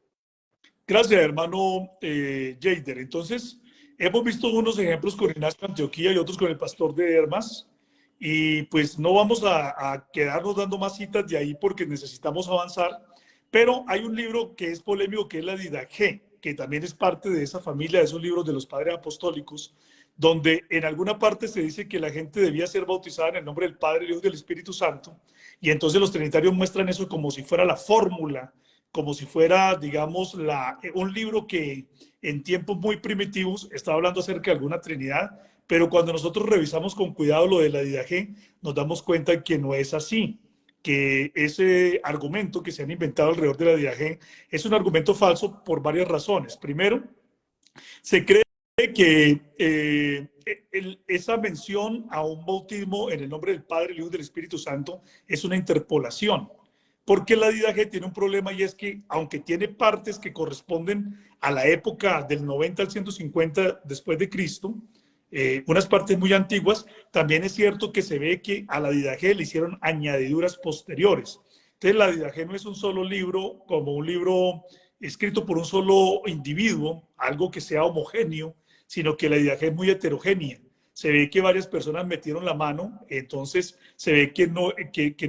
Gracias, hermano Jader. Entonces, hemos visto unos ejemplos con Ignacio de Antioquía y otros con el pastor de Hermas, y pues no vamos a quedarnos dando más citas de ahí porque necesitamos avanzar, pero hay un libro que es polémico, que es la Didaché, que también es parte de esa familia, de esos libros de los padres apostólicos, donde en alguna parte se dice que la gente debía ser bautizada en el nombre del Padre, del Hijo y del Espíritu Santo, y entonces los trinitarios muestran eso como si fuera la fórmula, como si fuera, digamos, un libro que en tiempos muy primitivos está hablando acerca de alguna Trinidad, pero cuando nosotros revisamos con cuidado lo de la Didaché, nos damos cuenta que no es así, que ese argumento que se han inventado alrededor de la Didaché es un argumento falso por varias razones. Primero, se cree que esa mención a un bautismo en el nombre del Padre, el Hijo y del Espíritu Santo es una interpolación, porque la Didaché tiene un problema, y es que aunque tiene partes que corresponden a la época del 90 al 150 después de Cristo, unas partes muy antiguas, también es cierto que se ve que a la Didaché le hicieron añadiduras posteriores. Entonces la Didaché no es un solo libro, como un libro escrito por un solo individuo, algo que sea homogéneo, sino que la Didaché es muy heterogénea. Se ve que varias personas metieron la mano, entonces se ve que no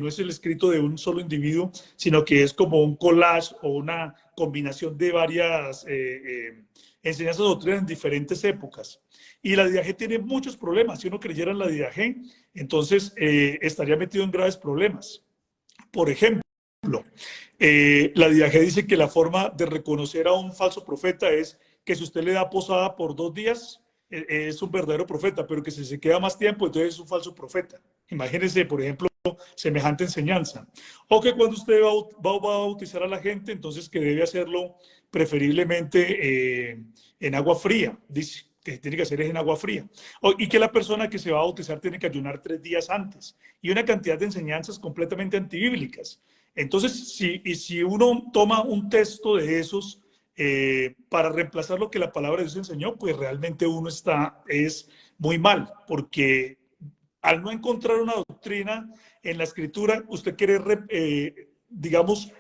es el escrito de un solo individuo, sino que es como un collage o una combinación de varias enseñanzas doctrinas en diferentes épocas. Y la Didaché tiene muchos problemas. Si uno creyera en la Didaché, entonces estaría metido en graves problemas. Por ejemplo, la Didaché dice que la forma de reconocer a un falso profeta es que si usted le da posada por 2 días, es un verdadero profeta, pero que si se queda más tiempo, entonces es un falso profeta. Imagínense, por ejemplo, semejante enseñanza. O que cuando usted va a bautizar a la gente, entonces que debe hacerlo preferiblemente en agua fría, dice que tiene que hacer es en agua fría. Y que la persona que se va a bautizar tiene que ayunar 3 días antes. Y una cantidad de enseñanzas completamente antibíblicas. Entonces, si uno toma un texto de esos para reemplazar lo que la palabra de Dios enseñó, pues realmente uno es muy mal, porque al no encontrar una doctrina en la escritura, usted quiere, digamos,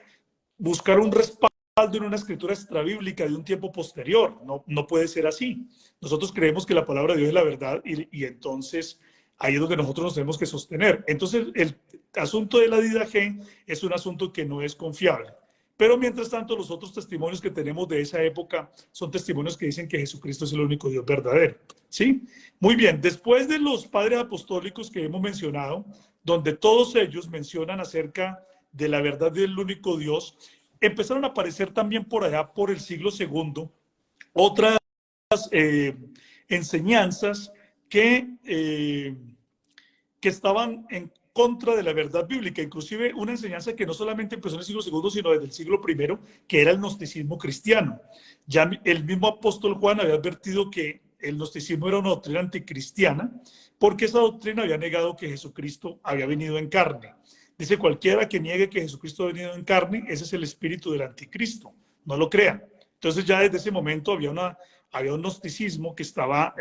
buscar un respaldo en una escritura extrabíblica de un tiempo posterior. No puede ser así. Nosotros creemos que la palabra de Dios es la verdad, y entonces ahí es donde nosotros nos tenemos que sostener. Entonces el asunto de la Didaché es un asunto que no es confiable. Pero mientras tanto, los otros testimonios que tenemos de esa época son testimonios que dicen que Jesucristo es el único Dios verdadero. ¿Sí? Muy bien, después de los padres apostólicos que hemos mencionado, donde todos ellos mencionan acerca de la verdad del único Dios, empezaron a aparecer también por allá, por el siglo II, otras enseñanzas que estaban en contra de la verdad bíblica, inclusive una enseñanza que no solamente empezó en el siglo II, sino desde el siglo I, que era el gnosticismo cristiano. Ya el mismo apóstol Juan había advertido que el gnosticismo era una doctrina anticristiana, porque esa doctrina había negado que Jesucristo había venido en carne. Dice, cualquiera que niegue que Jesucristo ha venido en carne, ese es el espíritu del anticristo. No lo crean. Entonces ya desde ese momento había un gnosticismo que estaba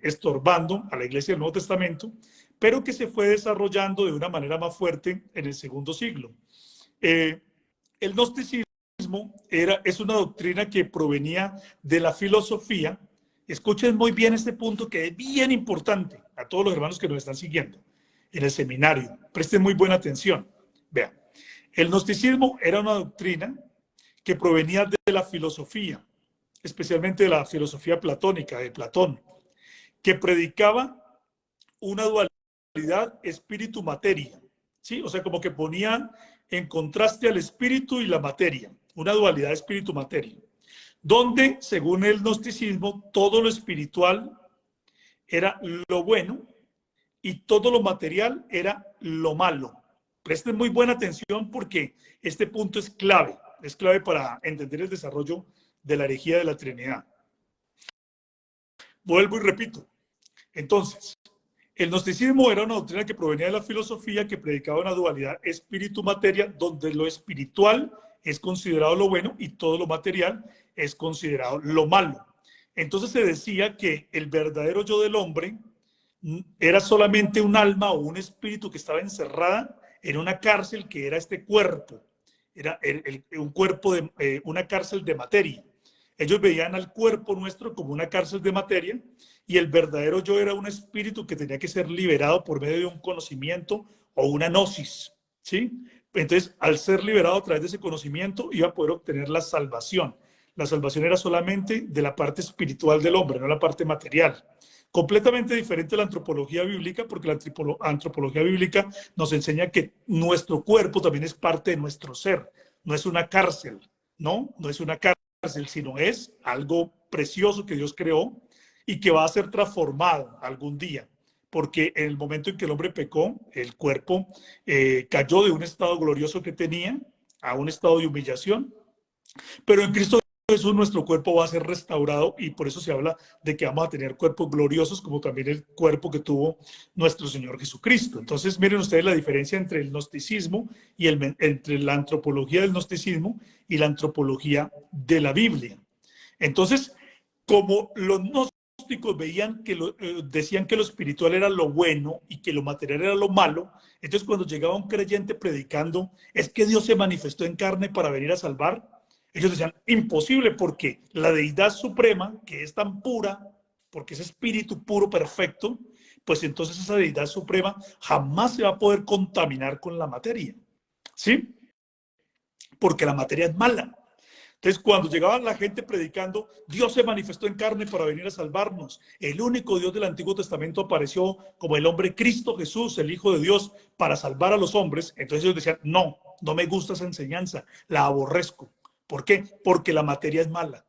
estorbando a la iglesia del Nuevo Testamento, pero que se fue desarrollando de una manera más fuerte en el segundo siglo. El gnosticismo es una doctrina que provenía de la filosofía. Escuchen muy bien este punto, que es bien importante a todos los hermanos que nos están siguiendo en el seminario. Presten muy buena atención. Vean, el gnosticismo era una doctrina que provenía de la filosofía, especialmente de la filosofía platónica, de Platón, que predicaba una dualidad espíritu-materia, ¿sí? O sea, como que ponía en contraste al espíritu y la materia, una dualidad espíritu-materia, donde, según el gnosticismo, todo lo espiritual era lo bueno y todo lo material era lo malo. Presten muy buena atención, porque este punto es clave para entender el desarrollo de la herejía de la Trinidad. Vuelvo y repito. Entonces, el gnosticismo era una doctrina que provenía de la filosofía, que predicaba una dualidad espíritu-materia, donde lo espiritual es considerado lo bueno y todo lo material es considerado lo malo. Entonces se decía que el verdadero yo del hombre era solamente un alma o un espíritu que estaba encerrada en una cárcel que era este cuerpo. Era un cuerpo de una cárcel de materia. Ellos veían al cuerpo nuestro como una cárcel de materia y el verdadero yo era un espíritu que tenía que ser liberado por medio de un conocimiento o una gnosis, ¿sí? Entonces, al ser liberado a través de ese conocimiento, iba a poder obtener la salvación. La salvación era solamente de la parte espiritual del hombre, no la parte material. Completamente diferente a la antropología bíblica, porque la antropología bíblica nos enseña que nuestro cuerpo también es parte de nuestro ser, no es una cárcel, ¿no? No es una cárcel, sino es algo precioso que Dios creó y que va a ser transformado algún día, porque en el momento en que el hombre pecó, el cuerpo cayó de un estado glorioso que tenía a un estado de humillación, pero en Cristo Jesús nuestro cuerpo va a ser restaurado y por eso se habla de que vamos a tener cuerpos gloriosos como también el cuerpo que tuvo nuestro Señor Jesucristo. Entonces miren ustedes la diferencia entre el gnosticismo y entre la antropología del gnosticismo y la antropología de la Biblia. Entonces, como los gnósticos veían que decían que lo espiritual era lo bueno y que lo material era lo malo, entonces cuando llegaba un creyente predicando, es que Dios se manifestó en carne para venir a salvar, ellos decían, imposible, porque la deidad suprema, que es tan pura, porque es espíritu puro, perfecto, pues entonces esa deidad suprema jamás se va a poder contaminar con la materia, ¿sí? Porque la materia es mala. Entonces, cuando llegaba la gente predicando, Dios se manifestó en carne para venir a salvarnos. El único Dios del Antiguo Testamento apareció como el hombre Cristo Jesús, el Hijo de Dios, para salvar a los hombres. Entonces ellos decían, no, no me gusta esa enseñanza, la aborrezco. ¿Por qué? Porque la materia es mala.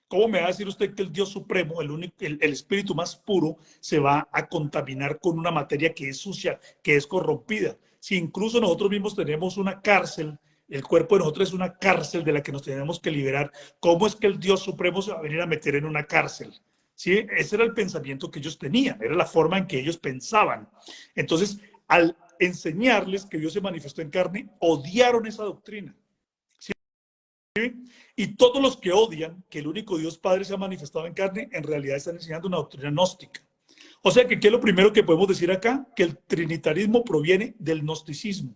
¿Cómo me va a decir usted que el Dios Supremo, el espíritu más puro, se va a contaminar con una materia que es sucia, que es corrompida? Si incluso nosotros mismos tenemos una cárcel, el cuerpo de nosotros es una cárcel de la que nos tenemos que liberar, ¿cómo es que el Dios Supremo se va a venir a meter en una cárcel? ¿Sí? Ese era el pensamiento que ellos tenían, era la forma en que ellos pensaban. Entonces, al enseñarles que Dios se manifestó en carne, odiaron esa doctrina. Y todos los que odian que el único Dios Padre se ha manifestado en carne, en realidad están enseñando una doctrina gnóstica. O sea que, ¿qué es lo primero que podemos decir acá? Que el trinitarismo proviene del gnosticismo.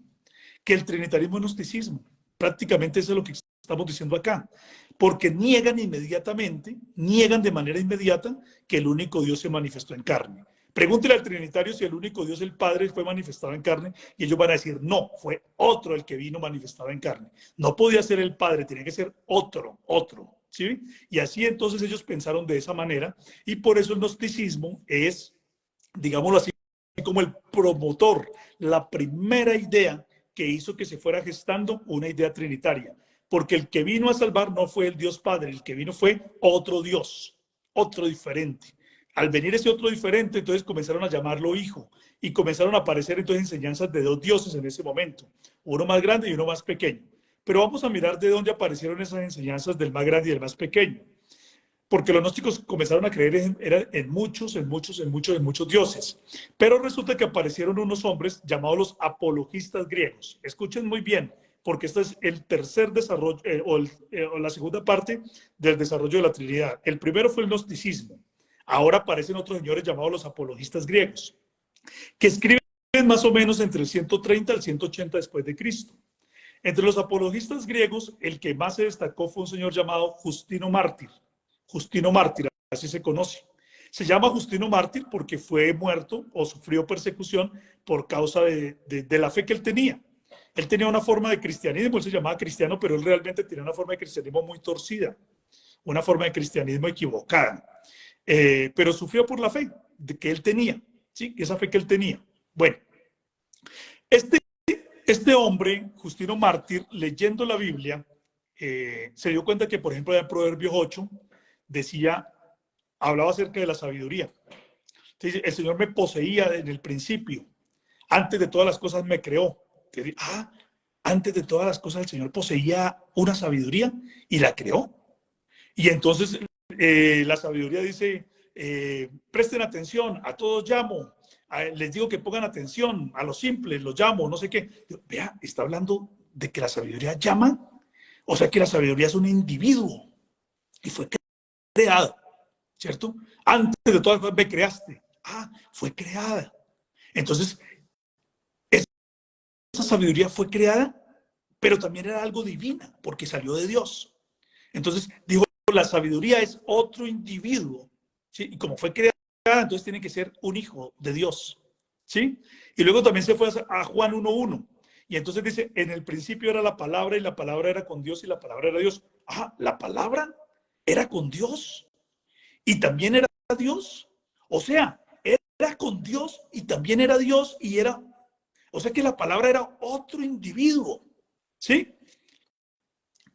Que el trinitarismo es gnosticismo. Prácticamente eso es lo que estamos diciendo acá. Porque niegan inmediatamente, niegan de manera inmediata que el único Dios se manifestó en carne. Pregúntele al trinitario si el único Dios, el Padre, fue manifestado en carne y ellos van a decir, no, fue otro el que vino manifestado en carne. No podía ser el Padre, tenía que ser otro, ¿sí? Y así entonces ellos pensaron de esa manera y por eso el gnosticismo es, digámoslo así, como el promotor, la primera idea que hizo que se fuera gestando una idea trinitaria. Porque el que vino a salvar no fue el Dios Padre, el que vino fue otro Dios, otro diferente. Al venir ese otro diferente, entonces comenzaron a llamarlo hijo y comenzaron a aparecer entonces enseñanzas de dos dioses en ese momento, uno más grande y uno más pequeño. Pero vamos a mirar de dónde aparecieron esas enseñanzas del más grande y del más pequeño. Porque los gnósticos comenzaron a creer en muchos dioses. Pero resulta que aparecieron unos hombres llamados los apologistas griegos. Escuchen muy bien, porque este es el tercer desarrollo, o la segunda parte del desarrollo de la Trinidad. El primero fue el gnosticismo. Ahora aparecen otros señores llamados los apologistas griegos, que escriben más o menos entre el 130 al 180 después de Cristo. Entre los apologistas griegos, el que más se destacó fue un señor llamado Justino Mártir. Justino Mártir, así se conoce. Se llama Justino Mártir porque fue muerto o sufrió persecución por causa de la fe que él tenía. Él tenía una forma de cristianismo, él se llamaba cristiano, pero él realmente tenía una forma de cristianismo muy torcida, una forma de cristianismo equivocada. Pero sufrió por la fe que él tenía, ¿sí? Esa fe que él tenía. Bueno, este hombre, Justino Mártir, leyendo la Biblia, se dio cuenta que, por ejemplo, en Proverbios 8, decía, hablaba acerca de la sabiduría. Entonces, el Señor me poseía en el principio. Antes de todas las cosas me creó. Entonces, antes de todas las cosas el Señor poseía una sabiduría y la creó. Y entonces la sabiduría dice, presten atención, a todos llamo, les digo que pongan atención, a los simples los llamo, no sé qué. Vea, está hablando de que la sabiduría llama, o sea que la sabiduría es un individuo y fue creada, ¿cierto? Antes de todas las cosas me creaste. Fue creada. Entonces, esa sabiduría fue creada, pero también era algo divina, porque salió de Dios. Entonces, dijo la sabiduría es otro individuo, ¿sí? Y como fue creada, entonces tiene que ser un hijo de Dios, ¿sí? Y luego también se fue a Juan 1:1. Y entonces dice, en el principio era la palabra y la palabra era con Dios y la palabra era Dios. Ah, la palabra era con Dios y también era Dios. O sea, era con Dios y también era Dios y era... O sea que la palabra era otro individuo, ¿sí?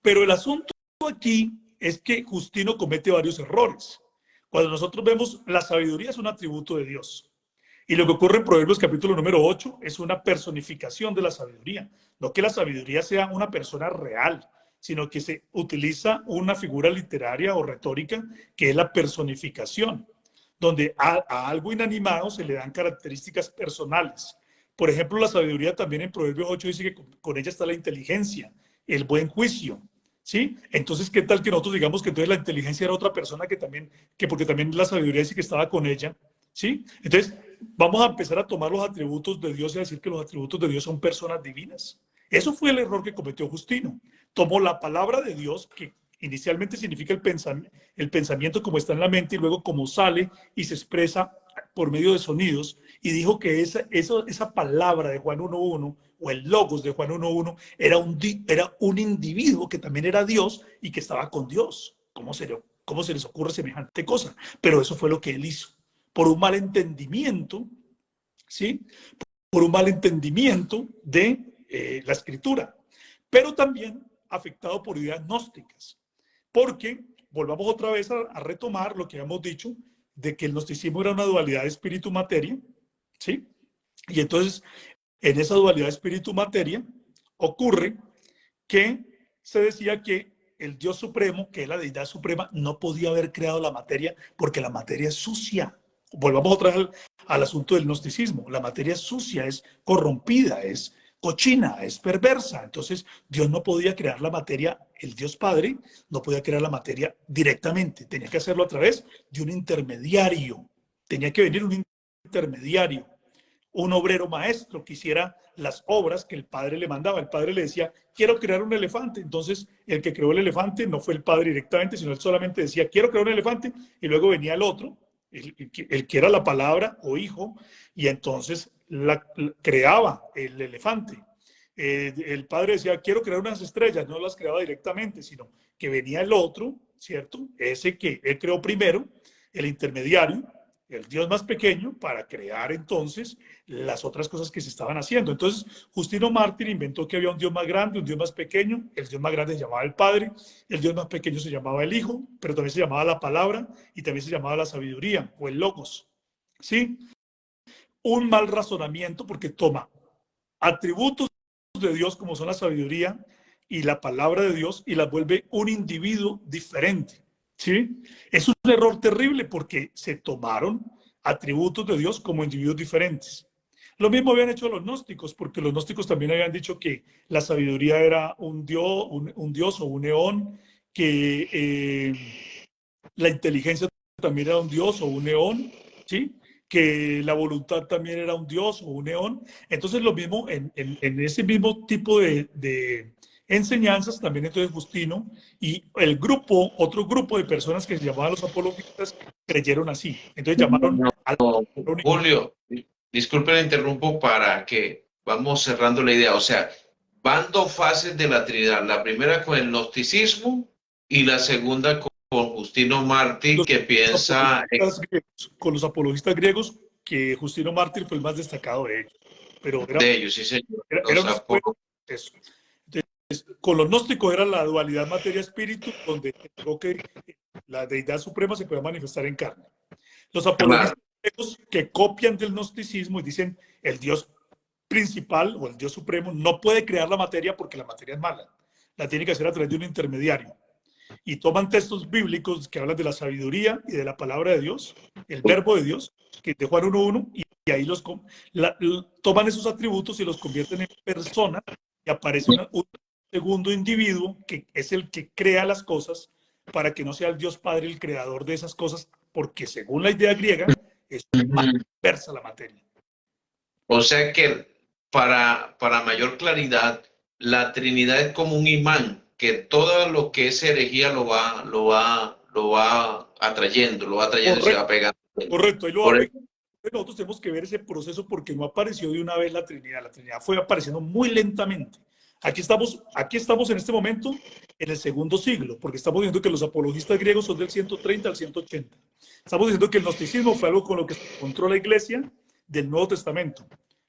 Pero el asunto aquí es que Justino comete varios errores. Cuando nosotros vemos la sabiduría es un atributo de Dios. Y lo que ocurre en Proverbios capítulo número 8 es una personificación de la sabiduría. No que la sabiduría sea una persona real, sino que se utiliza una figura literaria o retórica que es la personificación, donde a algo inanimado se le dan características personales. Por ejemplo, la sabiduría también en Proverbios 8 dice que con ella está la inteligencia, el buen juicio, ¿sí? Entonces, ¿qué tal que nosotros digamos que entonces la inteligencia era otra persona que porque también la sabiduría dice que estaba con ella, ¿sí? Entonces, vamos a empezar a tomar los atributos de Dios y a decir que los atributos de Dios son personas divinas. Eso fue el error que cometió Justino. Tomó la palabra de Dios, que inicialmente significa el pensamiento como está en la mente y luego como sale y se expresa por medio de sonidos, y dijo que esa palabra de Juan 1:1 o el logos de Juan 1:1 era un individuo que también era Dios y que estaba con Dios. ¿Cómo se les ocurre semejante cosa? Pero eso fue lo que él hizo. Por un mal entendimiento, ¿sí? Por un mal entendimiento de la escritura, pero también afectado por ideas gnósticas. Porque, volvamos otra vez a retomar lo que habíamos dicho, de que el gnosticismo era una dualidad de espíritu-materia, ¿sí? Y entonces, en esa dualidad de espíritu-materia, ocurre que se decía que el Dios supremo, que es la deidad suprema, no podía haber creado la materia porque la materia es sucia. Volvamos otra vez al asunto del gnosticismo. La materia es sucia, es corrompida, es cochina, es perversa. Entonces, Dios no podía crear la materia, el Dios Padre no podía crear la materia directamente. Tenía que hacerlo a través de un intermediario. Tenía que venir un intermediario, un obrero maestro que hiciera las obras que el padre le mandaba. El padre le decía, quiero crear un elefante. Entonces, el que creó el elefante no fue el padre directamente, sino él solamente decía, quiero crear un elefante, y luego venía el otro, el que era la palabra o hijo, y entonces creaba el elefante. El padre decía, quiero crear unas estrellas, no las creaba directamente, sino que venía el otro, ¿cierto? Ese que él creó primero, el intermediario, el Dios más pequeño, para crear entonces las otras cosas que se estaban haciendo. Entonces, Justino Mártir inventó que había un Dios más grande, un Dios más pequeño. El Dios más grande se llamaba el Padre, el Dios más pequeño se llamaba el Hijo, pero también se llamaba la Palabra y también se llamaba la Sabiduría o el Logos. ¿Sí? Un mal razonamiento porque toma atributos de Dios como son la sabiduría y la palabra de Dios y las vuelve un individuo diferente. ¿Sí? Es un error terrible porque se tomaron atributos de Dios como individuos diferentes. Lo mismo habían hecho los gnósticos, porque los gnósticos también habían dicho que la sabiduría era un dios o un eón, que la inteligencia también era un dios o un eón, ¿sí? Que la voluntad también era un dios o un eón. Entonces lo mismo, en ese mismo tipo de enseñanzas, también entonces Justino y otro grupo de personas que se llamaban los apologistas, creyeron así. Entonces llamaron al... Julio, disculpe, le interrumpo para que vamos cerrando la idea. O sea, van dos fases de la Trinidad. La primera con el gnosticismo y la segunda con Justino Mártir, que piensa... Con los apologistas griegos, que Justino Mártir fue el más destacado de ellos. Pero de ellos, sí, señor. Era una escuela, eso. Entonces, con los gnósticos era la dualidad materia-espíritu, donde que la deidad suprema se puede manifestar en carne. Los apologistas griegos que copian del gnosticismo y dicen el Dios principal o el Dios supremo no puede crear la materia porque la materia es mala. La tiene que hacer a través de un intermediario. Y toman textos bíblicos que hablan de la sabiduría y de la palabra de Dios, el verbo de Dios, que es de Juan 1:1, y ahí toman esos atributos y los convierten en personas, y aparece un segundo individuo que es el que crea las cosas, para que no sea el Dios Padre el creador de esas cosas, porque según la idea griega, es más diversa la materia. O sea que para mayor claridad, la Trinidad es como un imán que todo lo que es herejía lo va atrayendo y se va Correcto, pegando. correcto. Ahí lo va a Por pegar. Nosotros tenemos que ver ese proceso porque no apareció de una vez la Trinidad. La Trinidad fue apareciendo muy lentamente. Aquí estamos en este momento en el segundo siglo, porque estamos diciendo que los apologistas griegos son del 130 al 180. Estamos diciendo que el gnosticismo fue algo con lo que se encontró la iglesia del Nuevo Testamento,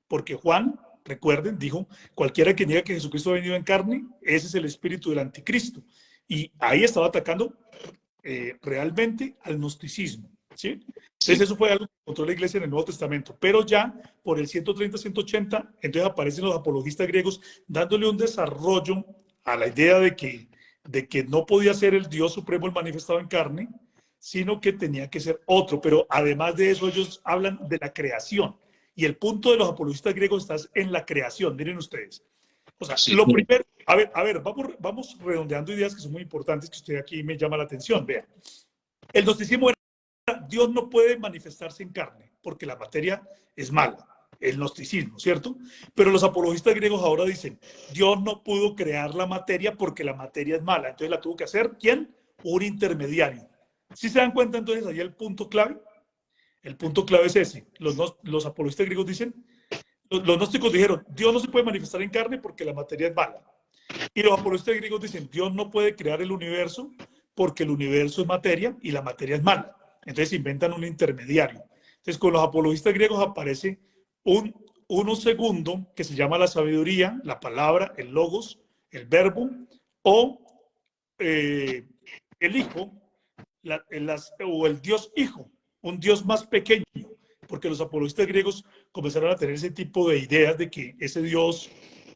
porque Juan, recuerden, dijo, cualquiera que niega que Jesucristo ha venido en carne, ese es el espíritu del anticristo. Y ahí estaba atacando realmente al gnosticismo, ¿sí? Entonces eso fue algo que encontró la iglesia en el Nuevo Testamento, pero ya por el 130-180, entonces aparecen los apologistas griegos dándole un desarrollo a la idea de que no podía ser el Dios supremo el manifestado en carne, sino que tenía que ser otro. Pero además de eso, ellos hablan de la creación. Y el punto de los apologistas griegos está en la creación, miren ustedes. O sea, Sí. lo primero, a ver, vamos redondeando ideas que son muy importantes, que usted aquí me llama la atención. Vea, el gnosticismo era, Dios no puede manifestarse en carne, porque la materia es mala, el gnosticismo, ¿cierto? Pero los apologistas griegos ahora dicen, Dios no pudo crear la materia porque la materia es mala, entonces la tuvo que hacer, ¿quién? Un intermediario. ¿Sí se dan cuenta entonces ahí el punto clave? El punto clave es ese. Los apologistas griegos dicen, los gnósticos dijeron, Dios no se puede manifestar en carne porque la materia es mala. Y los apologistas griegos dicen, Dios no puede crear el universo porque el universo es materia y la materia es mala. Entonces inventan un intermediario. Entonces con los apologistas griegos aparece uno segundo que se llama la sabiduría, la palabra, el logos, el verbo, o el hijo, o el Dios hijo, un Dios más pequeño, porque los apologistas griegos comenzaron a tener ese tipo de ideas de que ese Dios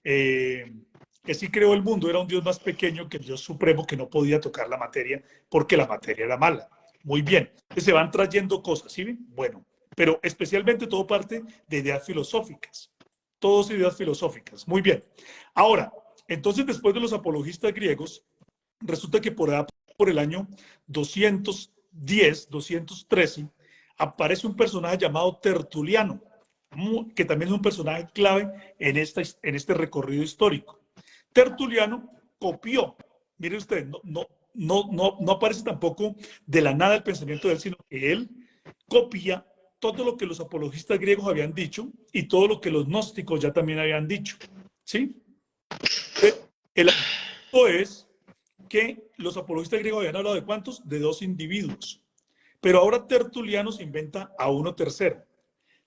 que sí creó el mundo era un Dios más pequeño que el Dios supremo que no podía tocar la materia porque la materia era mala. Muy bien, entonces se van trayendo cosas, ¿sí? Bueno, pero especialmente todo parte de ideas filosóficas, todas ideas filosóficas. Muy bien. Ahora, entonces después de los apologistas griegos, resulta que por el año 210, 213, aparece un personaje llamado Tertuliano, que también es un personaje clave en este recorrido histórico. Tertuliano copió, mire usted, no aparece tampoco de la nada el pensamiento de él, sino que él copia todo lo que los apologistas griegos habían dicho y todo lo que los gnósticos ya también habían dicho, ¿sí? El asunto es que los apologistas griegos habían hablado de ¿cuántos? De 2 individuos. Pero ahora Tertuliano se inventa a uno tercero.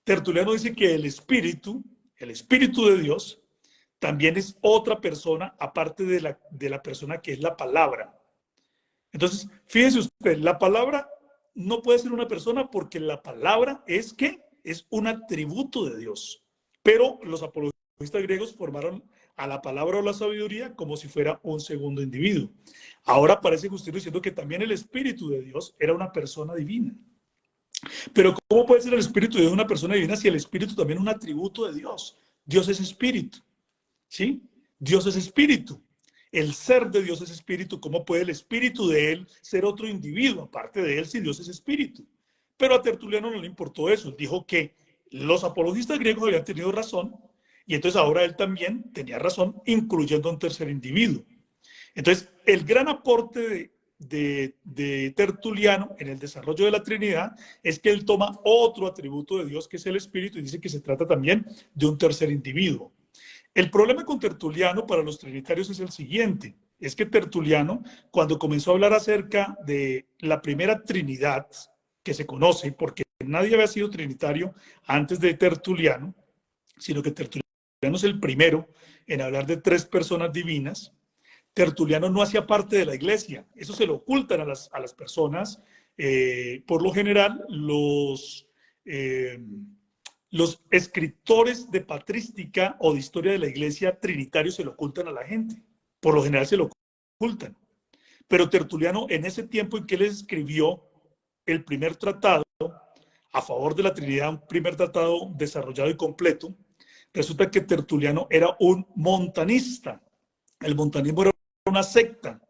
Tertuliano dice que el espíritu de Dios, también es otra persona aparte de la persona que es la palabra. Entonces, fíjese usted, la palabra no puede ser una persona porque la palabra es ¿qué? Es un atributo de Dios. Pero los apologistas griegos formaron a la palabra o la sabiduría como si fuera un segundo individuo. Ahora parece que usted está diciendo que también el Espíritu de Dios era una persona divina. Pero ¿cómo puede ser el Espíritu de Dios una persona divina si el Espíritu también es un atributo de Dios? Dios es Espíritu, ¿sí? Dios es Espíritu. El ser de Dios es Espíritu. ¿Cómo puede el Espíritu de Él ser otro individuo aparte de Él si Dios es Espíritu? Pero a Tertuliano no le importó eso. Dijo que los apologistas griegos habían tenido razón y entonces ahora él también tenía razón, incluyendo a un tercer individuo. Entonces, el gran aporte de Tertuliano en el desarrollo de la Trinidad es que él toma otro atributo de Dios, que es el Espíritu, y dice que se trata también de un tercer individuo. El problema con Tertuliano para los trinitarios es el siguiente, es que Tertuliano, cuando comenzó a hablar acerca de la primera Trinidad que se conoce, porque nadie había sido trinitario antes de Tertuliano, sino que Tertuliano es el primero en hablar de 3 personas divinas. Tertuliano no hacía parte de la iglesia, eso se lo ocultan a las personas. Por lo general, los escritores de patrística o de historia de la iglesia trinitarios se lo ocultan a la gente, por lo general se lo ocultan. Pero Tertuliano, en ese tiempo en que él escribió el primer tratado a favor de la Trinidad, un primer tratado desarrollado y completo, resulta que Tertuliano era un montanista. El montanismo era una secta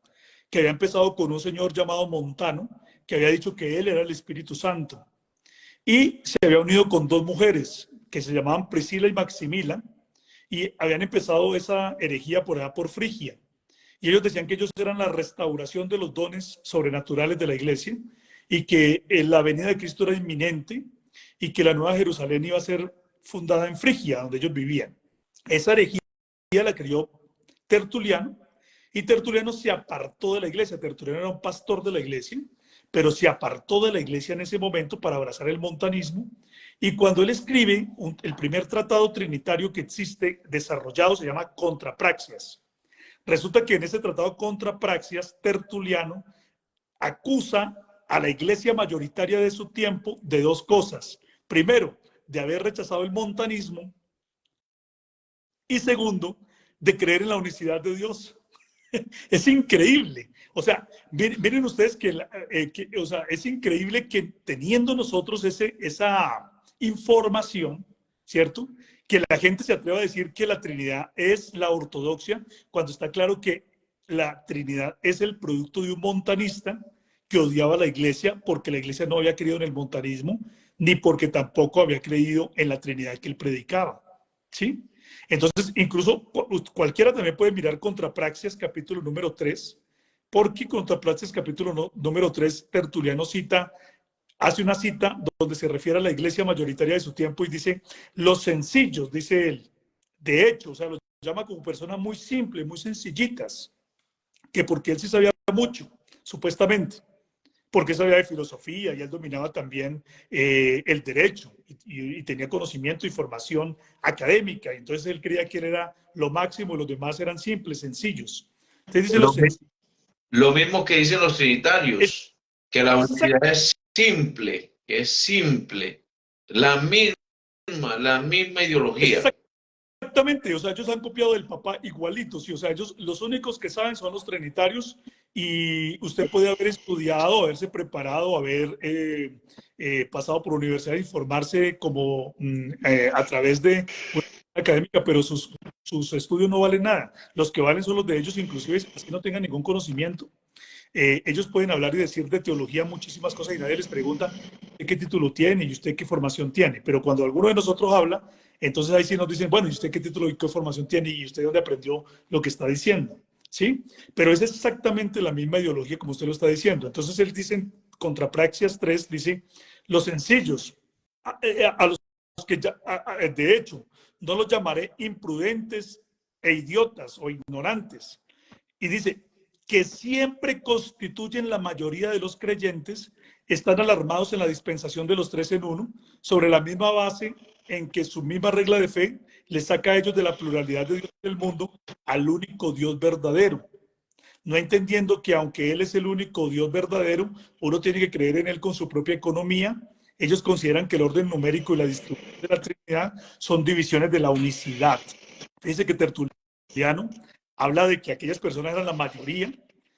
que había empezado con un señor llamado Montano, que había dicho que él era el Espíritu Santo. Y se había unido con 2 mujeres que se llamaban Priscila y Maximila, y habían empezado esa herejía por allá por Frigia. y ellos decían que ellos eran la restauración de los dones sobrenaturales de la iglesia y que la venida de Cristo era inminente y que la Nueva Jerusalén iba a ser fundada en Frigia, donde ellos vivían. Esa herejía la creyó Tertuliano, y Tertuliano se apartó de la iglesia. Tertuliano era un pastor de la iglesia, pero se apartó de la iglesia en ese momento para abrazar el montanismo, y cuando él escribe el primer tratado trinitario que existe desarrollado se llama Contrapraxias. Resulta que en ese tratado Contrapraxias, Tertuliano acusa a la iglesia mayoritaria de su tiempo de dos cosas. Primero, de haber rechazado el montanismo, y segundo, de creer en la unicidad de Dios. Es increíble. O sea, miren ustedes o sea, es increíble que teniendo nosotros esa información, ¿cierto? Que la gente se atreva a decir que la Trinidad es la ortodoxia, cuando está claro que la Trinidad es el producto de un montanista que odiaba a la iglesia porque la iglesia no había creído en el montanismo, ni porque tampoco había creído en la Trinidad que él predicaba, ¿sí? Entonces, incluso cualquiera también puede mirar Contrapraxias, capítulo número 3, porque Contrapraxias, capítulo número 3, Tertuliano hace una cita donde se refiere a la iglesia mayoritaria de su tiempo y dice, los sencillos, dice él, de hecho, o sea, los llama como personas muy simples, muy sencillitas, que porque él sí sabía mucho, supuestamente, porque sabía de filosofía y él dominaba también el derecho y tenía conocimiento y formación académica. Entonces él creía que él era lo máximo y los demás eran simples, sencillos. Entonces dice lo mismo que dicen los trinitarios, que la unicidad es simple, la misma ideología. Exactamente, o sea, ellos han copiado del Papa igualito, sí, o sea, ellos los únicos que saben son los trinitarios, y usted puede haber estudiado, haberse preparado, haber pasado por universidad y formarse como a través de una académica, pero sus estudios no valen nada. Los que valen son los de ellos, inclusive así no tengan ningún conocimiento. Ellos pueden hablar y decir de teología muchísimas cosas y nadie les pregunta qué título tiene y usted qué formación tiene. Pero cuando alguno de nosotros habla, entonces ahí sí nos dicen, bueno, ¿y usted qué título y qué formación tiene? ¿Y usted dónde aprendió lo que está diciendo? ¿Sí? Pero es exactamente la misma ideología como usted lo está diciendo. Entonces él dice en Contrapraxias 3, dice, los sencillos, a los que ya, de hecho, no los llamaré imprudentes e idiotas o ignorantes. Y dice, que siempre constituyen la mayoría de los creyentes, están alarmados en la dispensación de los tres en uno, sobre la misma base en que su misma regla de fe les saca a ellos de la pluralidad de Dios del mundo al único Dios verdadero. No entendiendo que aunque Él es el único Dios verdadero, uno tiene que creer en Él con su propia economía. Ellos consideran que el orden numérico y la distribución de la Trinidad son divisiones de la unicidad. Dice que Tertuliano habla de que aquellas personas eran la mayoría,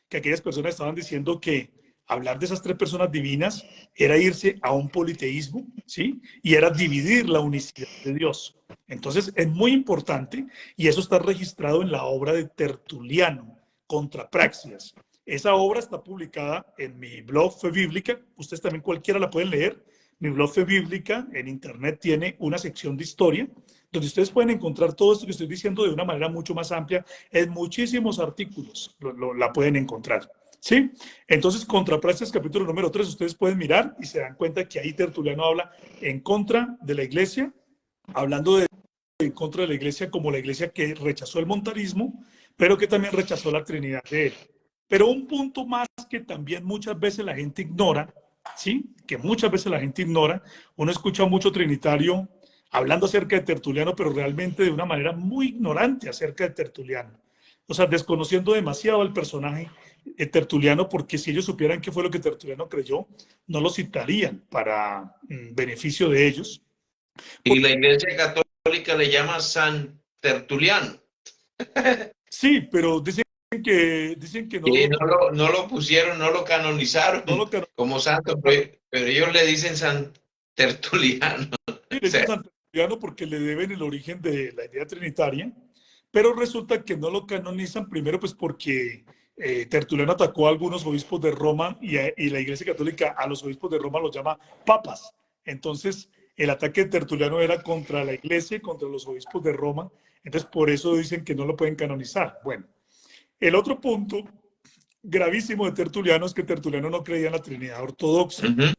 que aquellas personas estaban diciendo que hablar de esas tres personas divinas era irse a un politeísmo, ¿sí? Y era dividir la unicidad de Dios. Entonces es muy importante, y eso está registrado en la obra de Tertuliano, Contrapraxias. Esa obra está publicada en mi blog Fe Bíblica. Ustedes también cualquiera la pueden leer. Mi blog Fe Bíblica en internet tiene una sección de historia donde ustedes pueden encontrar todo esto que estoy diciendo de una manera mucho más amplia. En muchísimos artículos la pueden encontrar, ¿sí? Entonces, Contrapraxias, capítulo número 3, ustedes pueden mirar y se dan cuenta que ahí Tertuliano habla en contra de la iglesia, hablando en contra de la iglesia como la iglesia que rechazó el montanismo, pero que también rechazó la Trinidad de él. Pero un punto más que también muchas veces la gente ignora, ¿sí? Que muchas veces la gente ignora. Uno escucha mucho trinitario hablando acerca de Tertuliano, pero realmente de una manera muy ignorante acerca de Tertuliano. O sea, desconociendo demasiado al personaje Tertuliano, porque si ellos supieran qué fue lo que Tertuliano creyó, no lo citarían para beneficio de ellos. Y la Iglesia Católica le llama San Tertuliano. Sí, pero dicen que no, y no lo pusieron, no lo canonizaron no lo como santo, pero ellos le dicen San Tertuliano. le dicen San Tertuliano porque le deben el origen de la idea trinitaria, pero resulta que no lo canonizan primero pues porque Tertuliano atacó a algunos obispos de Roma y la Iglesia Católica a los obispos de Roma los llama papas. Entonces el ataque de Tertuliano era contra la Iglesia y contra los obispos de Roma, entonces por eso dicen que no lo pueden canonizar. Bueno, El otro punto gravísimo de Tertuliano es que Tertuliano no creía en la Trinidad ortodoxa. Ujú.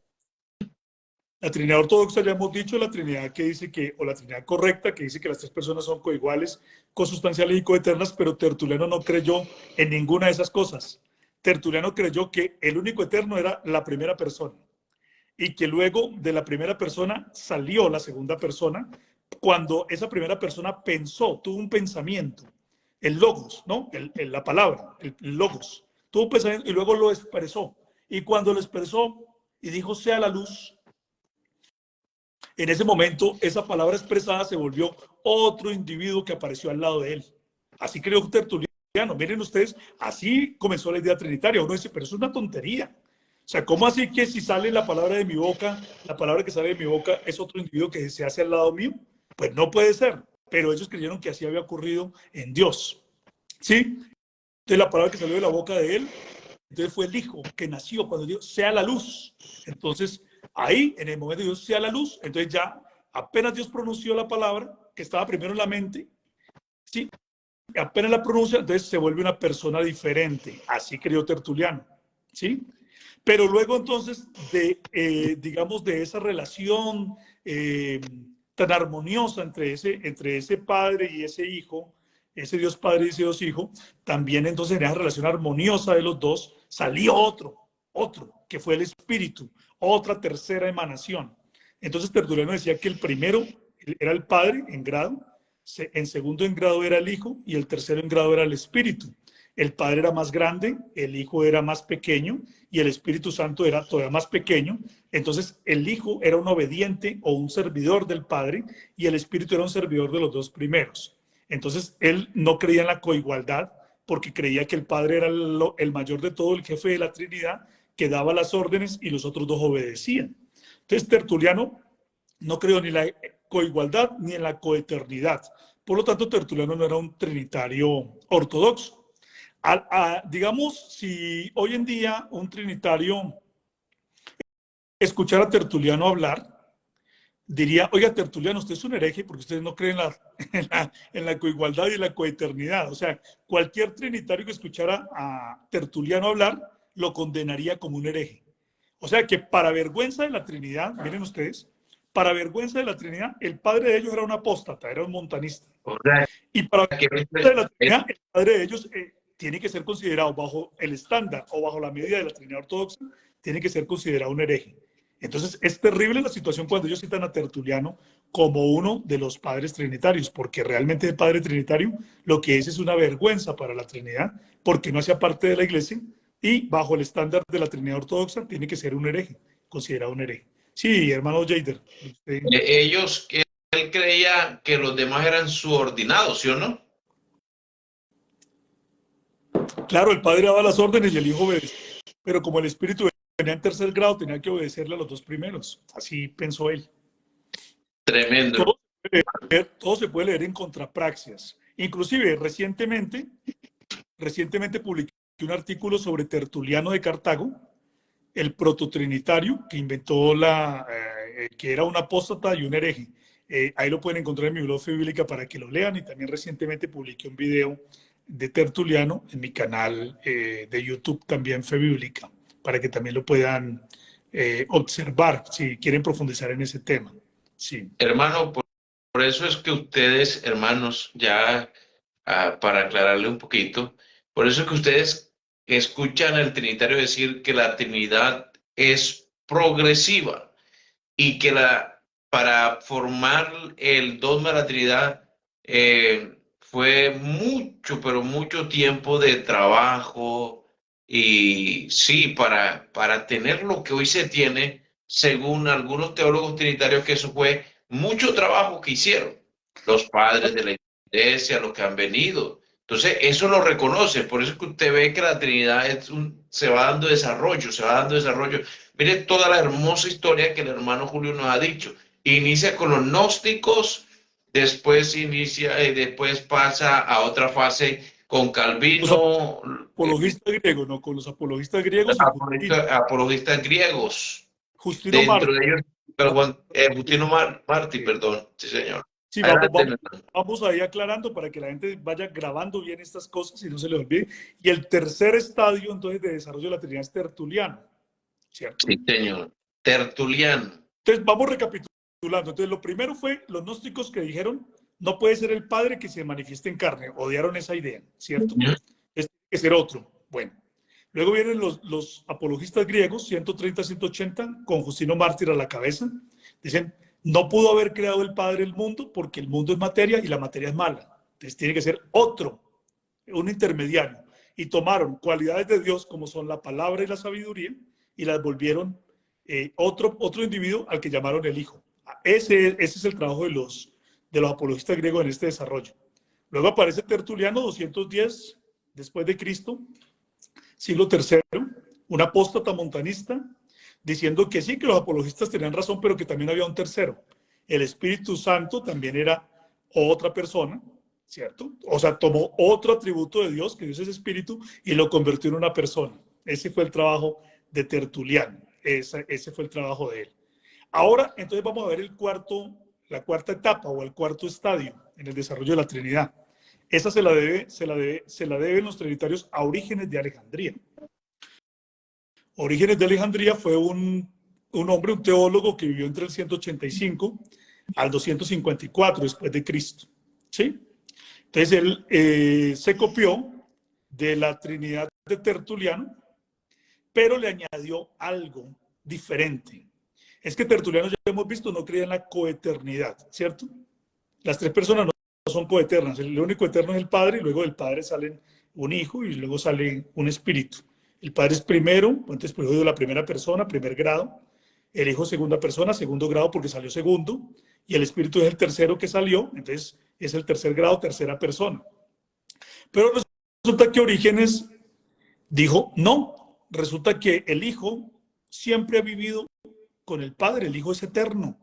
La Trinidad ortodoxa, ya hemos dicho, la Trinidad que dice que, o la Trinidad correcta, que dice que las tres personas son coiguales, consustanciales y coeternas, pero Tertuliano no creyó en ninguna de esas cosas. Tertuliano creyó que el único eterno era la primera persona y que luego de la primera persona salió la segunda persona cuando esa primera persona pensó, tuvo un pensamiento, el logos, ¿no? La palabra, el logos, tuvo un pensamiento y luego lo expresó. Y cuando lo expresó y dijo sea la luz, en ese momento esa palabra expresada se volvió otro individuo que apareció al lado de él. Así creyó Tertuliano. Miren ustedes, así comenzó la idea trinitaria. Uno dice, pero eso es una tontería. O sea, ¿cómo así que si sale la palabra de mi boca, la palabra que sale de mi boca es otro individuo que se hace al lado mío? Pues no puede ser. Pero ellos creyeron que así había ocurrido en Dios. ¿Sí? Entonces la palabra que salió de la boca de él, entonces fue el Hijo que nació cuando Dios sea la luz. Entonces, ahí, en el momento de Dios sea la luz, entonces ya apenas Dios pronunció la palabra, que estaba primero en la mente, ¿sí? Apenas la pronuncia, entonces se vuelve una persona diferente. Así creyó Tertuliano, ¿sí? Pero luego entonces, digamos, de esa relación tan armoniosa entre ese padre y ese hijo, ese Dios Padre y ese Dios Hijo, también entonces en esa relación armoniosa de los dos salió otro, que fue el Espíritu, otra tercera emanación. Entonces Tertuliano decía que el primero era el Padre en grado, en segundo en grado era el Hijo y el tercero en grado era el Espíritu. El Padre era más grande, el Hijo era más pequeño y el Espíritu Santo era todavía más pequeño. Entonces el Hijo era un obediente o un servidor del Padre y el Espíritu era un servidor de los dos primeros. Entonces él no creía en la coigualdad porque creía que el Padre era el mayor de todo, el jefe de la Trinidad, que daba las órdenes y los otros dos obedecían. Entonces Tertuliano no creyó ni en la coigualdad ni en la coeternidad. Por lo tanto, Tertuliano no era un trinitario ortodoxo. Digamos, si hoy en día un trinitario escuchara a Tertuliano hablar, diría, oiga, Tertuliano, usted es un hereje porque ustedes no creen en la coigualdad y en la coeternidad. O sea, cualquier trinitario que escuchara a Tertuliano hablar lo condenaría como un hereje. O sea que para vergüenza de la Trinidad, miren ustedes, para vergüenza de la Trinidad, el padre de ellos era un apóstata, era un montanista. O sea, Y para que vergüenza de la Trinidad, el padre de ellos tiene que ser considerado bajo el estándar o bajo la medida de la Trinidad ortodoxa, tiene que ser considerado un hereje. Entonces es terrible la situación cuando ellos citan a Tertuliano como uno de los padres trinitarios, porque realmente el padre trinitario lo que es una vergüenza para la Trinidad, porque no hacía parte de la iglesia y bajo el estándar de la Trinidad ortodoxa tiene que ser un hereje, considerado un hereje. Sí, hermano Jader. él creía que los demás eran subordinados, ¿sí o no? Claro, el padre daba las órdenes y el hijo obedecía, pero como el espíritu venía en tercer grado, tenía que obedecerle a los dos primeros. Así pensó él. Tremendo. Todo se puede leer en contrapraxias. Inclusive, recientemente publiqué un artículo sobre Tertuliano de Cartago, el prototrinitario que inventó que era un apóstata y un hereje. Ahí lo pueden encontrar en mi blog Fe Bíblica para que lo lean, y también recientemente publiqué un video de Tertuliano en mi canal de YouTube también Fe Bíblica, para que también lo puedan observar si quieren profundizar en ese tema. Sí. Hermano, por eso es que ustedes, hermanos, ya para aclararle un poquito, por eso es que ustedes escuchan al Trinitario decir que la Trinidad es progresiva y que para formar el dogma de la Trinidad fue mucho, pero mucho tiempo de trabajo y sí, para tener lo que hoy se tiene, según algunos teólogos trinitarios, que eso fue mucho trabajo que hicieron los padres de la iglesia, los que han venido. Entonces, eso lo reconoce, por eso es que usted ve que la Trinidad se va dando desarrollo, se va dando desarrollo. Mire toda la hermosa historia que el hermano Julio nos ha dicho. Inicia con los gnósticos, después pasa a otra fase con Calvino. Apologistas griegos, ¿no? Con los apologistas griegos y Apologistas griegos. Justino Dentro Mártir. de ellos, Justino Martí, perdón. Sí, señor. Sí, Adelante, mi hermano. vamos ahí aclarando para que la gente vaya grabando bien estas cosas y no se les olvide. Y el tercer estadio, entonces, de desarrollo de la Trinidad es tertuliano, ¿cierto? Sí, señor. Tertuliano. Entonces, vamos recapitulando. Entonces, lo primero fue los gnósticos que dijeron, no puede ser el Padre que se manifieste en carne. Odiaron esa idea, ¿cierto? Ujú. Tiene que ser otro. Bueno, luego vienen los apologistas griegos, 130, 180, con Justino Mártir a la cabeza. Dicen, no pudo haber creado el Padre el mundo porque el mundo es materia y la materia es mala. Entonces tiene que ser otro, un intermediario. Y tomaron cualidades de Dios como son la palabra y la sabiduría y las volvieron otro individuo al que llamaron el Hijo. Ese es el trabajo de los apologistas griegos en este desarrollo. Luego aparece Tertuliano, 210 después de Cristo, siglo III, un apóstata montanista, diciendo que sí, que los apologistas tenían razón, pero que también había un tercero. El Espíritu Santo también era otra persona, ¿cierto? O sea, tomó otro atributo de Dios, que Dios es espíritu, y lo convirtió en una persona. Ese fue el trabajo de Tertuliano. Ese fue el trabajo de él. Ahora, entonces vamos a ver la cuarta etapa o el cuarto estadio en el desarrollo de la Trinidad. Esa se la deben los trinitarios a Orígenes de Alejandría. Orígenes de Alejandría fue un hombre, un teólogo que vivió entre el 185 al 254 después de Cristo. ¿Sí? Entonces él se copió de la Trinidad de Tertuliano, pero le añadió algo diferente. Es que Tertuliano, ya hemos visto, no creía en la coeternidad, ¿cierto? Las tres personas no son coeternas. El único eterno es el Padre, y luego del Padre salen un Hijo y luego sale un Espíritu. El Padre es primero, entonces por eso de la primera persona, primer grado. El Hijo segunda persona, segundo grado porque salió segundo. Y el Espíritu es el tercero que salió, entonces es el tercer grado, tercera persona. Pero resulta que Orígenes dijo, no, resulta que el Hijo siempre ha vivido con el Padre, el Hijo es eterno.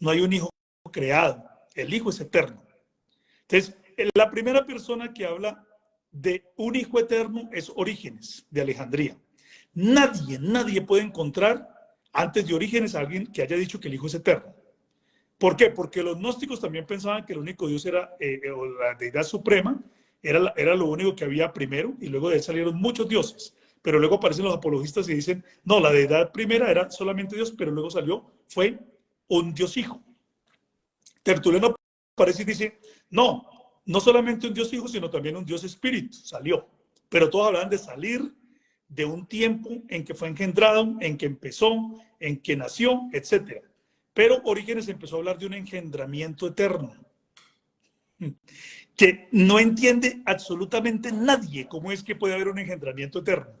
No hay un Hijo creado, el Hijo es eterno. Entonces, la primera persona que habla de un Hijo eterno es Orígenes, de Alejandría. Nadie puede encontrar antes de Orígenes a alguien que haya dicho que el Hijo es eterno. ¿Por qué? Porque los gnósticos también pensaban que el único Dios era, o la deidad suprema, era lo único que había primero, y luego de él salieron muchos dioses. Pero luego aparecen los apologistas y dicen, no, la deidad primera era solamente Dios, pero luego fue un Dios Hijo. Tertuliano aparece y dice, no, no solamente un Dios Hijo, sino también un Dios Espíritu, salió. Pero todos hablan de salir de un tiempo en que fue engendrado, en que empezó, en que nació, etc. Pero Orígenes empezó a hablar de un engendramiento eterno, que no entiende absolutamente nadie cómo es que puede haber un engendramiento eterno,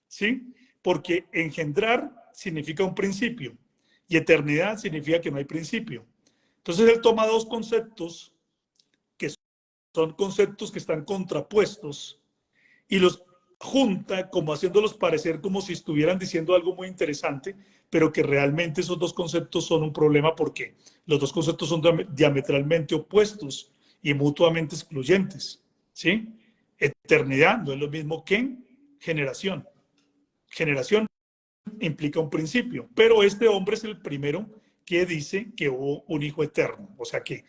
¿sí? Porque engendrar significa un principio y eternidad significa que no hay principio. Entonces él toma dos conceptos que son conceptos que están contrapuestos y los junta como haciéndolos parecer como si estuvieran diciendo algo muy interesante, pero que realmente esos dos conceptos son un problema porque los dos conceptos son diametralmente opuestos y mutuamente excluyentes, ¿sí? Eternidad no es lo mismo que generación. Generación implica un principio, pero este hombre es el primero que dice que hubo un Hijo eterno. O sea que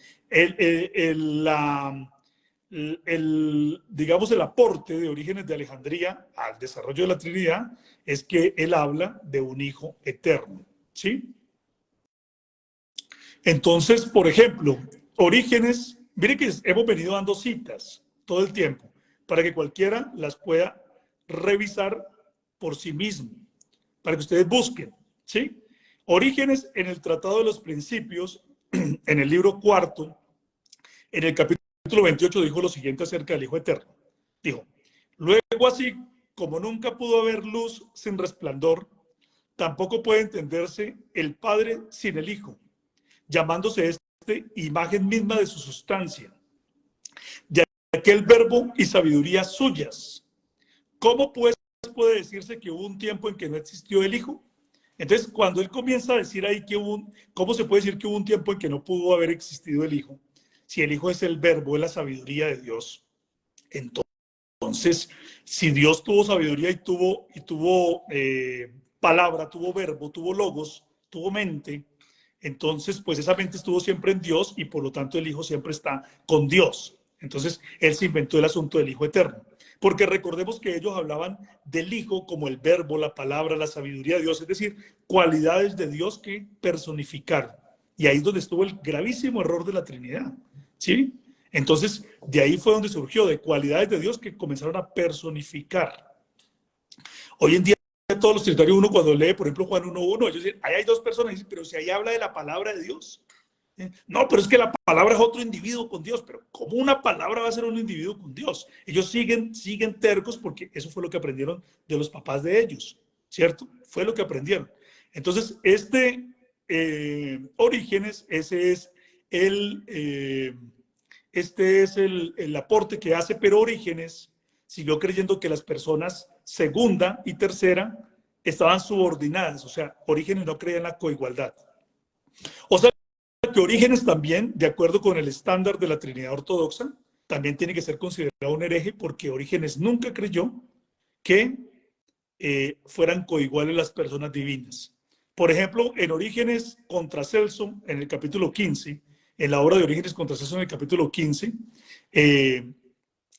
digamos, el aporte de Orígenes de Alejandría al desarrollo de la Trinidad es que él habla de un Hijo eterno, ¿sí? Entonces, por ejemplo, Orígenes, mire que hemos venido dando citas todo el tiempo para que cualquiera las pueda revisar por sí mismo, para que ustedes busquen, ¿sí? Orígenes en el Tratado de los Principios, en el libro cuarto, en el capítulo 28 dijo lo siguiente acerca del Hijo Eterno. Dijo, luego así como nunca pudo haber luz sin resplandor, tampoco puede entenderse el Padre sin el Hijo, llamándose imagen misma de su sustancia, ya que el verbo y sabiduría suyas. ¿Cómo pues puede decirse que hubo un tiempo en que no existió el Hijo? Entonces, cuando él comienza a decir ahí que ¿cómo se puede decir que hubo un tiempo en que no pudo haber existido el Hijo? Si el Hijo es el verbo, es la sabiduría de Dios. Entonces, si Dios tuvo sabiduría y tuvo palabra, tuvo verbo, tuvo logos, tuvo mente, Entonces, pues esa mente estuvo siempre en Dios y por lo tanto el Hijo siempre está con Dios. Entonces, él se inventó el asunto del Hijo eterno. Porque recordemos que ellos hablaban del Hijo como el verbo, la palabra, la sabiduría de Dios, es decir, cualidades de Dios que personificaron. Y ahí es donde estuvo el gravísimo error de la Trinidad, ¿sí? Entonces, de ahí fue donde surgió, de cualidades de Dios que comenzaron a personificar. Hoy en día, todos los trinitarios, uno cuando lee, por ejemplo, Juan 1.1, ellos dicen, ahí hay dos personas, dicen, pero si ahí habla de la palabra de Dios. No, pero es que la palabra es otro individuo con Dios. Pero ¿cómo una palabra va a ser un individuo con Dios? Ellos siguen tercos porque eso fue lo que aprendieron de los papás de ellos, ¿cierto? Fue lo que aprendieron. Entonces, Orígenes, este es el aporte que hace, pero Orígenes siguió creyendo que las personas segunda y tercera estaban subordinadas. O sea, Orígenes no creía en la coigualdad. O sea, que Orígenes también, de acuerdo con el estándar de la Trinidad ortodoxa, también tiene que ser considerado un hereje porque Orígenes nunca creyó que fueran coiguales las personas divinas. Por ejemplo, en Orígenes contra Celso, en el capítulo 15, en la obra de Orígenes contra Celso en el capítulo 15,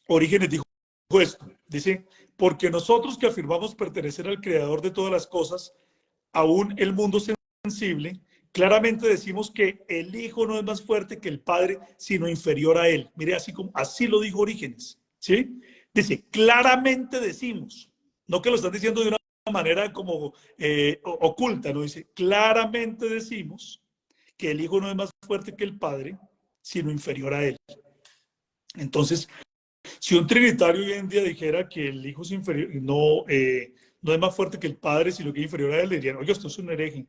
Orígenes dijo esto, dice, porque nosotros que afirmamos pertenecer al Creador de todas las cosas, aún el mundo sensible, claramente decimos que el Hijo no es más fuerte que el Padre, sino inferior a él. Mire, así lo dijo Orígenes, ¿sí? Dice, claramente decimos, no que lo están diciendo de una manera como oculta, ¿no? Dice, claramente decimos que el Hijo no es más fuerte que el Padre, sino inferior a él. Entonces, si un trinitario hoy en día dijera que el Hijo es inferior, no es más fuerte que el Padre, sino que es inferior a él, le dirían, oye, esto es un hereje.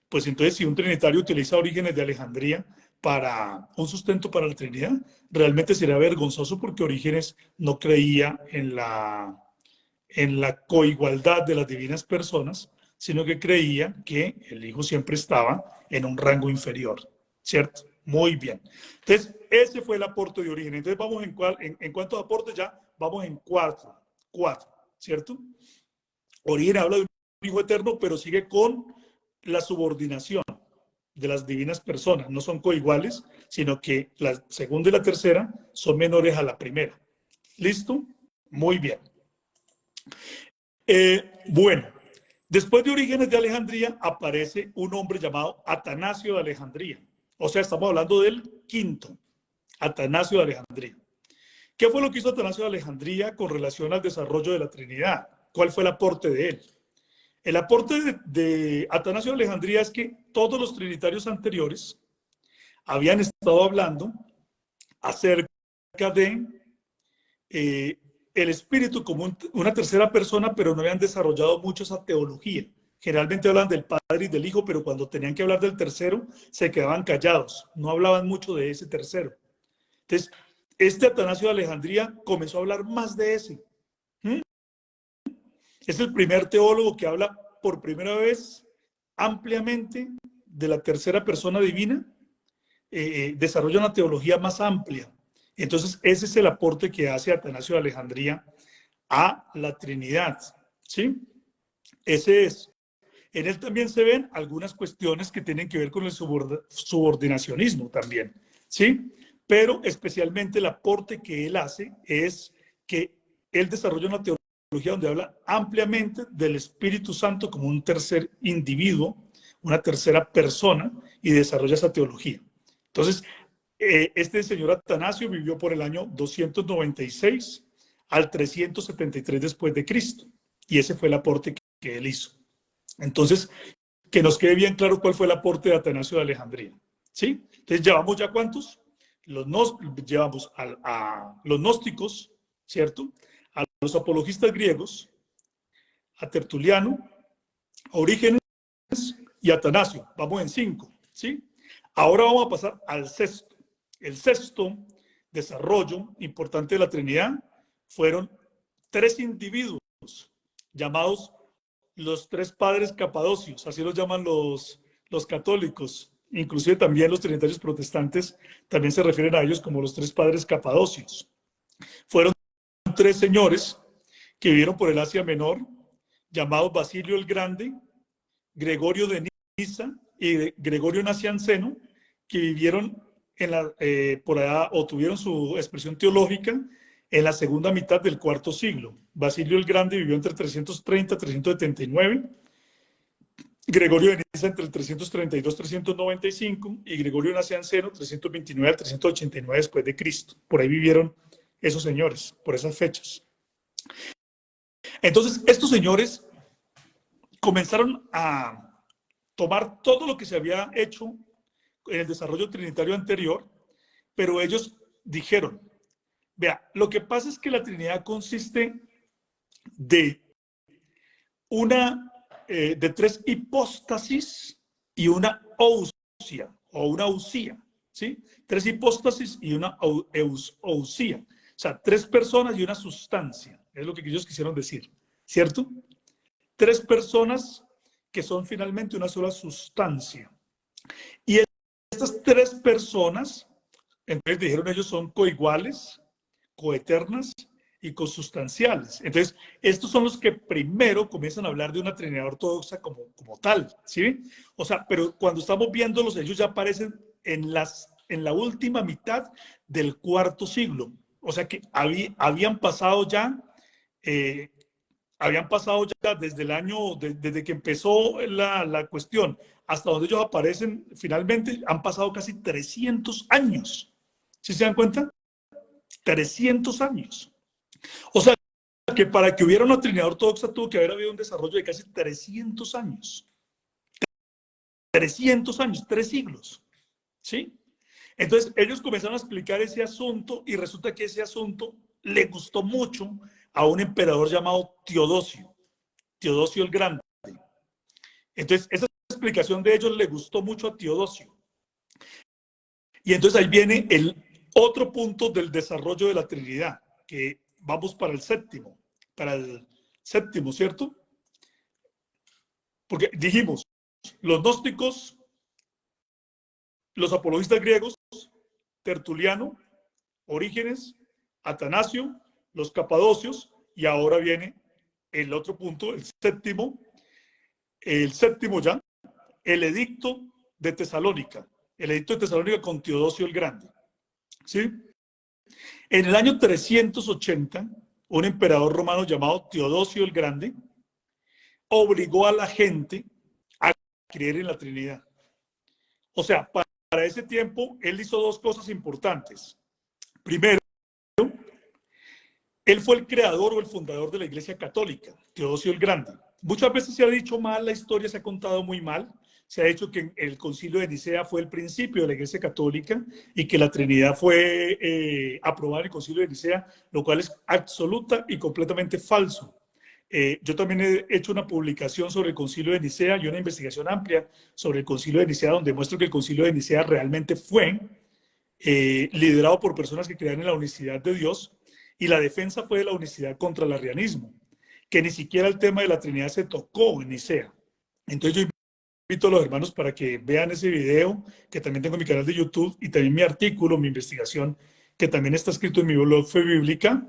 Pues entonces, si un trinitario utiliza Orígenes de Alejandría para un sustento para la Trinidad, realmente sería vergonzoso porque Orígenes no creía en la coigualdad de las divinas personas, sino que creía que el Hijo siempre estaba en un rango inferior, ¿cierto? Muy bien. Entonces, ese fue el aporte de Orígenes. Entonces, vamos en cuántos aportes ya, vamos en cuatro, ¿cierto? Orígenes habla de un Hijo eterno, pero sigue con la subordinación de las divinas personas. No son coiguales, sino que la segunda y la tercera son menores a la primera. ¿Listo? Muy bien. Bueno, después de Orígenes de Alejandría aparece un hombre llamado Atanasio de Alejandría. O sea, estamos hablando del quinto, Atanasio de Alejandría. ¿Qué fue lo que hizo Atanasio de Alejandría con relación al desarrollo de la Trinidad? ¿Cuál fue el aporte de él? El aporte de Atanasio de Alejandría es que todos los trinitarios anteriores habían estado hablando acerca de el espíritu como una tercera persona, pero no habían desarrollado mucho esa teología. Generalmente hablan del Padre y del Hijo, pero cuando tenían que hablar del tercero, se quedaban callados, no hablaban mucho de ese tercero. Entonces, Atanasio de Alejandría comenzó a hablar más de ese. Es el primer teólogo que habla por primera vez ampliamente de la tercera persona divina, desarrolla una teología más amplia. Entonces, ese es el aporte que hace Atanasio de Alejandría a la Trinidad, ¿sí? Ese es. En él también se ven algunas cuestiones que tienen que ver con el subordinacionismo también, ¿sí? Pero especialmente el aporte que él hace es que él desarrolla una teología donde habla ampliamente del Espíritu Santo como un tercer individuo, una tercera persona, y desarrolla esa teología. Entonces, este señor Atanasio vivió por el año 296 al 373 después de Cristo, y ese fue el aporte que él hizo. Entonces, que nos quede bien claro cuál fue el aporte de Atanasio de Alejandría, ¿sí? Entonces, ¿llevamos ya cuántos? Llevamos a los gnósticos, ¿cierto? A los apologistas griegos, a Tertuliano, a Orígenes y a Atanasio. Vamos en 5, ¿sí? Ahora vamos a pasar al sexto. El sexto desarrollo importante de la Trinidad fueron 3 individuos llamados los 3 padres capadocios, así los llaman los católicos. Inclusive también los trinitarios protestantes también se refieren a ellos como los 3 padres capadocios. Fueron 3 señores que vivieron por el Asia Menor, llamados Basilio el Grande, Gregorio de Nisa y de Gregorio Nacianceno, que vivieron por allá, o tuvieron su expresión teológica en la segunda mitad del IV siglo. Basilio el Grande vivió entre 330 y 379, Gregorio de Niza entre el 332 y 395 y Gregorio Nacianceno 329 al 389 después de Cristo. Por ahí vivieron esos señores, por esas fechas. Entonces, estos señores comenzaron a tomar todo lo que se había hecho en el desarrollo trinitario anterior, pero ellos dijeron, vea, lo que pasa es que la Trinidad consiste de de tres hipóstasis y una ousia, o una usía, ¿sí? Tres hipóstasis y una ousia. O sea, tres personas y una sustancia, es lo que ellos quisieron decir, ¿cierto? Tres personas que son finalmente una sola sustancia. Y estas tres personas, entonces dijeron ellos, son coiguales, coeternas y consustanciales. Entonces, estos son los que primero comienzan a hablar de una Trinidad ortodoxa como tal, ¿sí? O sea, pero cuando estamos viéndolos, ellos ya aparecen en la última mitad del IV siglo. O sea que habían pasado ya desde el año, desde que empezó la cuestión, hasta donde ellos aparecen finalmente, han pasado casi 300 años. ¿Sí se dan cuenta? 300 años. O sea, que para que hubiera una Trinidad ortodoxa tuvo que haber habido un desarrollo de casi 300 años. 300 años, 3 siglos. ¿Sí? Entonces, ellos comenzaron a explicar ese asunto y resulta que ese asunto le gustó mucho a un emperador llamado Teodosio el Grande. Entonces, esa explicación de ellos le gustó mucho a Teodosio. Y entonces ahí viene el otro punto del desarrollo de la Trinidad, que vamos para el séptimo, ¿cierto? Porque dijimos, los gnósticos, los apologistas griegos, Tertuliano, Orígenes, Atanasio, los capadocios, y ahora viene el otro punto, el séptimo ya, el edicto de Tesalónica, con Teodosio el Grande, ¿sí? En el año 380, un emperador romano llamado Teodosio el Grande obligó a la gente a creer en la Trinidad. O sea, para ese tiempo, él hizo dos cosas importantes. Primero, él fue el creador o el fundador de la Iglesia Católica, Teodosio el Grande. Muchas veces se ha dicho mal, la historia se ha contado muy mal. Se ha dicho que el Concilio de Nicea fue el principio de la Iglesia Católica y que la Trinidad fue aprobada en el Concilio de Nicea, lo cual es absoluta y completamente falso. Yo también he hecho una publicación sobre el Concilio de Nicea y una investigación amplia sobre el Concilio de Nicea, donde muestro que el Concilio de Nicea realmente fue liderado por personas que creían en la unicidad de Dios, y la defensa fue de la unicidad contra el arrianismo, que ni siquiera el tema de la Trinidad se tocó en Nicea. Entonces yo invito a los hermanos para que vean ese video, que también tengo en mi canal de YouTube, y también mi artículo, mi investigación, que también está escrito en mi blog Fe Bíblica.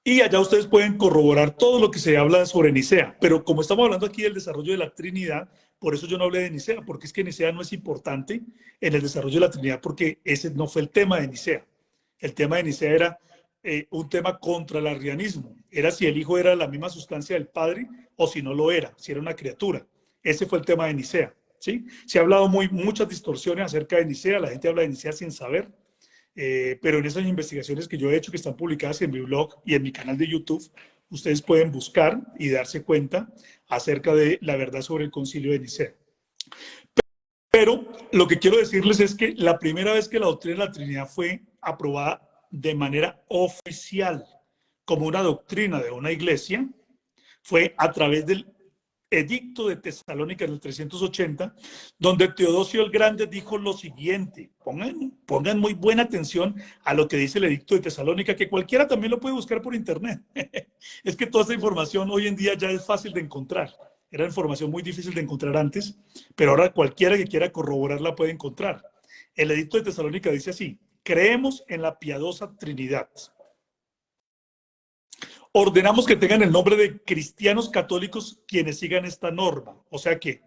Y allá ustedes pueden corroborar todo lo que se habla sobre Nicea. Pero como estamos hablando aquí del desarrollo de la Trinidad, por eso yo no hablé de Nicea, porque es que Nicea no es importante en el desarrollo de la Trinidad, porque ese no fue el tema de Nicea. El tema de Nicea era un tema contra el arrianismo. Era si el Hijo era la misma sustancia del Padre o si no lo era, si era una criatura. Ese fue el tema de Nicea, ¿sí? Se ha hablado muchas distorsiones acerca de Nicea, la gente habla de Nicea sin saber, pero en esas investigaciones que yo he hecho, que están publicadas en mi blog y en mi canal de YouTube, ustedes pueden buscar y darse cuenta acerca de la verdad sobre el Concilio de Nicea. Pero lo que quiero decirles es que la primera vez que la doctrina de la Trinidad fue aprobada de manera oficial como una doctrina de una iglesia fue a través del edicto de Tesalónica en el 380, donde Teodosio el Grande dijo lo siguiente. Pongan muy buena atención a lo que dice el edicto de Tesalónica, que cualquiera también lo puede buscar por internet. Es que toda esta información hoy en día ya es fácil de encontrar. Era información muy difícil de encontrar antes, pero ahora cualquiera que quiera corroborarla puede encontrar. El edicto de Tesalónica dice así: creemos en la piadosa Trinidad. Ordenamos que tengan el nombre de cristianos católicos quienes sigan esta norma. O sea que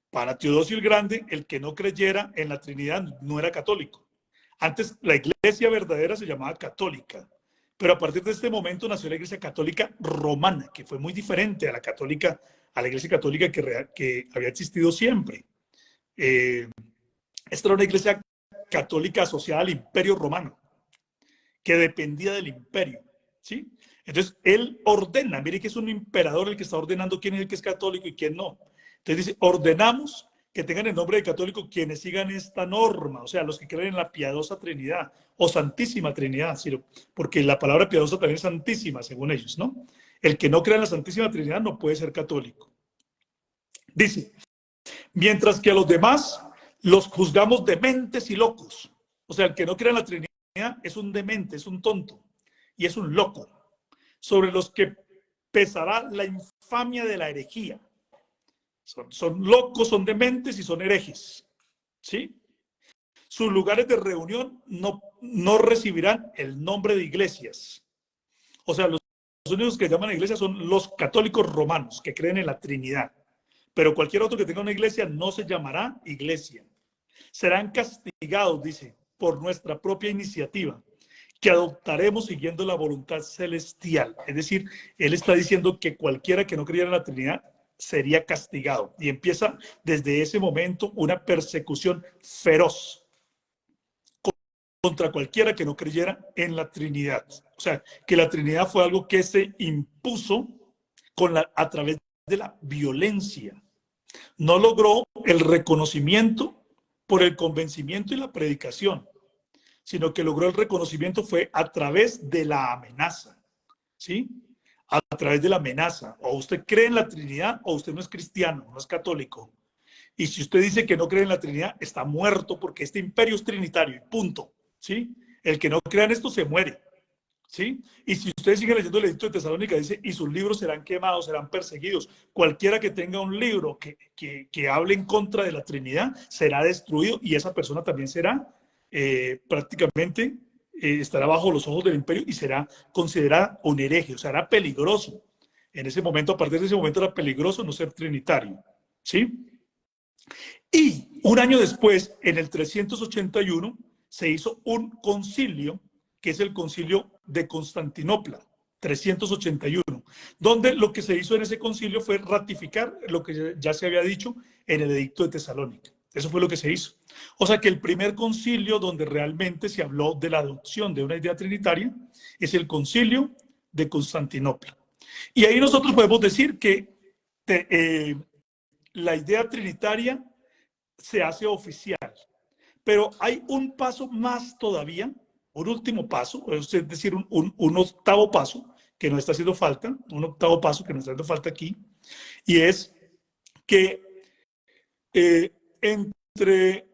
para Teodosio el Grande, el que no creyera en la Trinidad no era católico. Antes la iglesia verdadera se llamaba católica, pero a partir de este momento nació la iglesia católica romana, que fue muy diferente a la iglesia católica que había existido siempre. Esta era una iglesia católica asociada al imperio romano, que dependía del imperio, ¿sí? Entonces, él ordena, mire que es un emperador el que está ordenando quién es el que es católico y quién no. Entonces dice, ordenamos que tengan el nombre de católico quienes sigan esta norma, o sea, los que creen en la piadosa Trinidad o Santísima Trinidad, porque la palabra piadosa también es santísima, según ellos, ¿no? El que no crea en la Santísima Trinidad no puede ser católico. Dice, mientras que a los demás los juzgamos dementes y locos. O sea, el que no crea en la Trinidad es un demente, es un tonto y es un loco, sobre los que pesará la infamia de la herejía. Son locos, son dementes y son herejes, ¿sí? Sus lugares de reunión no recibirán el nombre de iglesias. O sea, los únicos que llaman a iglesia son los católicos romanos, que creen en la Trinidad. Pero cualquier otro que tenga una iglesia no se llamará iglesia. Serán castigados, dice, por nuestra propia iniciativa, que adoptaremos siguiendo la voluntad celestial. Es decir, él está diciendo que cualquiera que no creyera en la Trinidad sería castigado. Y empieza desde ese momento una persecución feroz contra cualquiera que no creyera en la Trinidad. O sea, que la Trinidad fue algo que se impuso a través de la violencia. No logró el reconocimiento por el convencimiento y la predicación, sino que logró el reconocimiento fue a través de la amenaza, ¿sí? A través de la amenaza. O usted cree en la Trinidad o usted no es cristiano, no es católico. Y si usted dice que no cree en la Trinidad, está muerto porque este imperio es trinitario y punto, ¿sí? El que no crea en esto se muere, ¿sí? Y si ustedes siguen leyendo el Edicto de Tesalónica, dice, y sus libros serán quemados, serán perseguidos. Cualquiera que tenga un libro que hable en contra de la Trinidad será destruido y esa persona también será prácticamente estará bajo los ojos del imperio y será considerada un hereje, o sea, era peligroso. En ese momento, a partir de ese momento era peligroso no ser trinitario, ¿sí? Y un año después, en el 381, se hizo un concilio, que es el concilio de Constantinopla, 381, donde lo que se hizo en ese concilio fue ratificar lo que ya se había dicho en el Edicto de Tesalónica. Eso fue lo que se hizo. O sea que el primer concilio donde realmente se habló de la adopción de una idea trinitaria es el concilio de Constantinopla. Y ahí nosotros podemos decir que la idea trinitaria se hace oficial. Pero hay un paso más todavía, un último paso, es decir, un octavo paso que nos está haciendo falta, un octavo paso que nos está haciendo falta aquí, y es que entre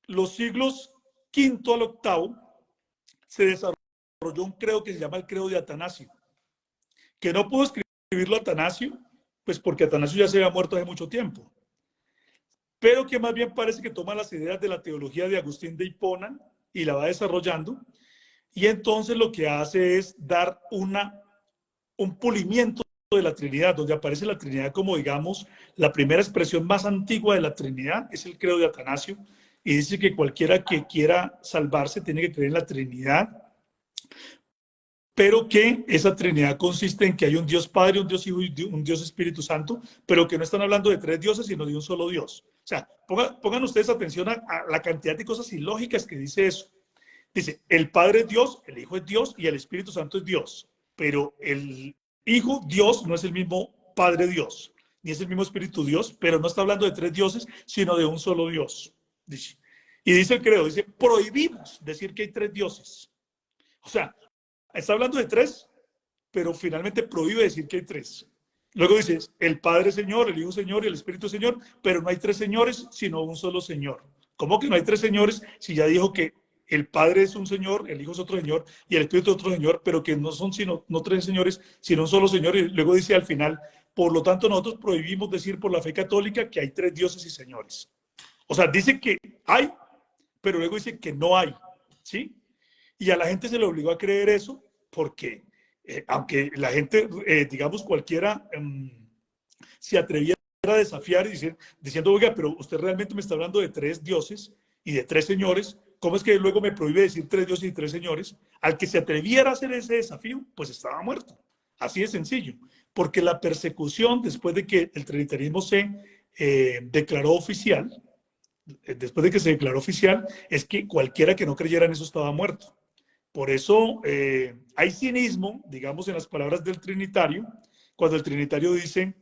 los siglos V al VIII se desarrolló un credo que se llama el credo de Atanasio, que no pudo escribirlo Atanasio, pues porque Atanasio ya se había muerto hace mucho tiempo, pero que más bien parece que toma las ideas de la teología de Agustín de Hipona y la va desarrollando, y entonces lo que hace es dar un pulimiento de la Trinidad, donde aparece la Trinidad como, digamos, la primera expresión más antigua de la Trinidad, es el credo de Atanasio, y dice que cualquiera que quiera salvarse tiene que creer en la Trinidad, pero que esa Trinidad consiste en que hay un Dios Padre, un Dios Hijo y un Dios Espíritu Santo, pero que no están hablando de tres dioses, sino de un solo Dios. O sea, pongan ustedes atención a la cantidad de cosas ilógicas que dice eso. Dice, el Padre es Dios, el Hijo es Dios y el Espíritu Santo es Dios, pero el Hijo Dios no es el mismo Padre Dios, ni es el mismo Espíritu Dios, pero no está hablando de tres dioses, sino de un solo Dios. Dice. Y dice el credo, dice, prohibimos decir que hay tres dioses. O sea, está hablando de tres, pero finalmente prohíbe decir que hay tres. Luego dice, el Padre Señor, el Hijo Señor y el Espíritu Señor, pero no hay tres señores, sino un solo Señor. ¿Cómo que no hay tres señores si ya dijo que el Padre es un Señor, el Hijo es otro Señor y el Espíritu es otro Señor, pero que no son sino no tres señores, sino un solo Señor? Y luego dice al final, por lo tanto nosotros prohibimos decir por la fe católica que hay tres dioses y señores. O sea, dice que hay, pero luego dice que no hay, ¿sí? Y a la gente se le obligó a creer eso porque aunque la gente, digamos, cualquiera se atreviera a desafiar y diciendo, oiga, pero usted realmente me está hablando de 3 dioses y de 3 señores, ¿cómo es que luego me prohíbe decir 3 dioses y 3 señores? Al que se atreviera a hacer ese desafío, pues estaba muerto. Así de sencillo. Porque la persecución, después de que el trinitarismo se declaró oficial, después de que se declaró oficial, es que cualquiera que no creyera en eso estaba muerto. Por eso hay cinismo, digamos, en las palabras del trinitario, cuando el trinitario dice,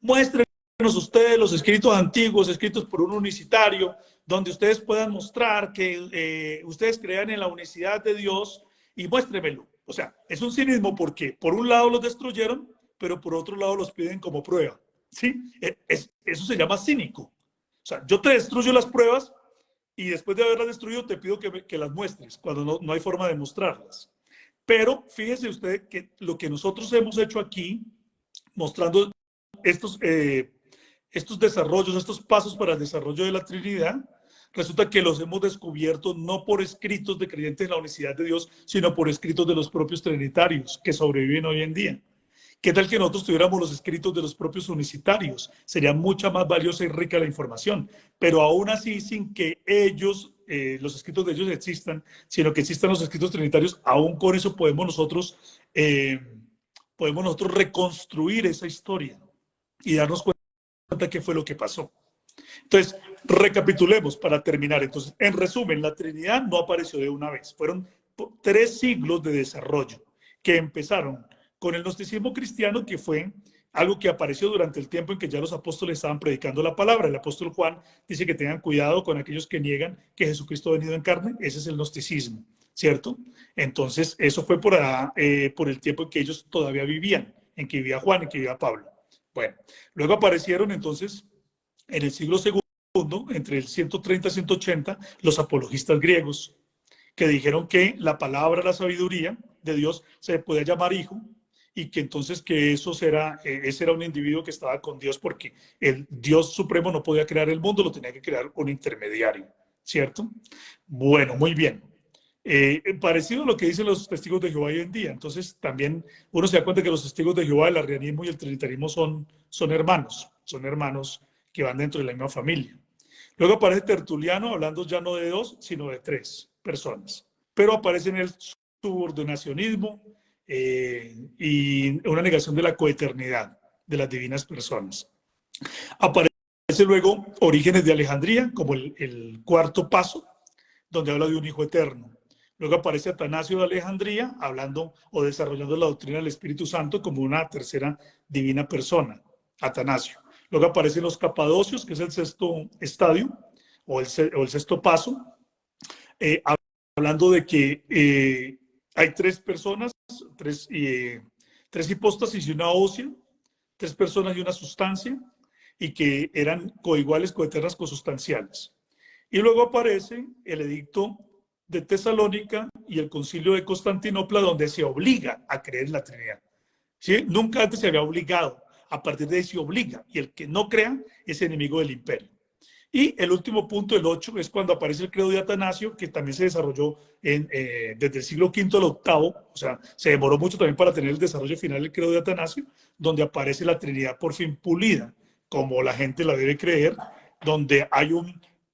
muéstrenos ustedes los escritos antiguos, escritos por un unicitario, donde ustedes puedan mostrar que ustedes crean en la unicidad de Dios y muéstremelo. O sea, es un cinismo porque por un lado los destruyeron, pero por otro lado los piden como prueba. ¿Sí? Eso se llama cínico. O sea, yo te destruyo las pruebas y después de haberlas destruido te pido que las muestres, cuando no hay forma de mostrarlas. Pero fíjese usted que lo que nosotros hemos hecho aquí, mostrando estos desarrollos, estos pasos para el desarrollo de la Trinidad, resulta que los hemos descubierto no por escritos de creyentes en la unicidad de Dios, sino por escritos de los propios trinitarios que sobreviven hoy en día. ¿Qué tal que nosotros tuviéramos los escritos de los propios unicitarios? Sería mucha más valiosa y rica la información, pero aún así, sin que ellos, los escritos de ellos existan, sino que existan los escritos trinitarios, aún con eso podemos nosotros reconstruir esa historia y darnos cuenta qué fue lo que pasó. Entonces, recapitulemos para terminar. Entonces, en resumen, la Trinidad no apareció de una vez. Fueron 3 siglos de desarrollo que empezaron con el gnosticismo cristiano, que fue algo que apareció durante el tiempo en que ya los apóstoles estaban predicando la palabra. El apóstol Juan dice que tengan cuidado con aquellos que niegan que Jesucristo ha venido en carne. Ese es el gnosticismo, ¿cierto? Entonces, eso fue por el tiempo en que ellos todavía vivían, en que vivía Juan, en que vivía Pablo. Bueno, luego aparecieron entonces en el siglo II, entre el 130 y 180, los apologistas griegos, que dijeron que la palabra, la sabiduría de Dios se podía llamar hijo, y que entonces que ese era un individuo que estaba con Dios, porque el Dios supremo no podía crear el mundo, lo tenía que crear un intermediario, ¿cierto? Bueno, muy bien. Parecido a lo que dicen los testigos de Jehová hoy en día. Entonces también uno se da cuenta que los testigos de Jehová, el arrianismo y el trinitarismo son hermanos que van dentro de la misma familia. Luego aparece Tertuliano hablando ya no de 2, sino de 3 personas. Pero aparece en el subordinacionismo y una negación de la coeternidad de las divinas personas. Aparece luego Orígenes de Alejandría como el 4º paso, donde habla de un hijo eterno. Luego aparece Atanasio de Alejandría hablando o desarrollando la doctrina del Espíritu Santo como una 3ª divina persona, Atanasio. Luego aparecen los Capadocios, que es el 6º estadio o el 6º paso, hablando de que hay 3 personas, 3 hipóstasis y una ósea, 3 personas y una sustancia, y que eran coiguales, coeternas, consustanciales. Y luego aparece el edicto de Tesalónica y el concilio de Constantinopla, donde se obliga a creer en la Trinidad. ¿Sí? Nunca antes se había obligado. A partir de ahí se obliga. Y el que no crea es enemigo del imperio. Y el último punto, el 8, es cuando aparece el credo de Atanasio, que también se desarrolló desde el siglo V al VIII. O sea, se demoró mucho también para tener el desarrollo final del credo de Atanasio, donde aparece la Trinidad por fin pulida, como la gente la debe creer, donde hay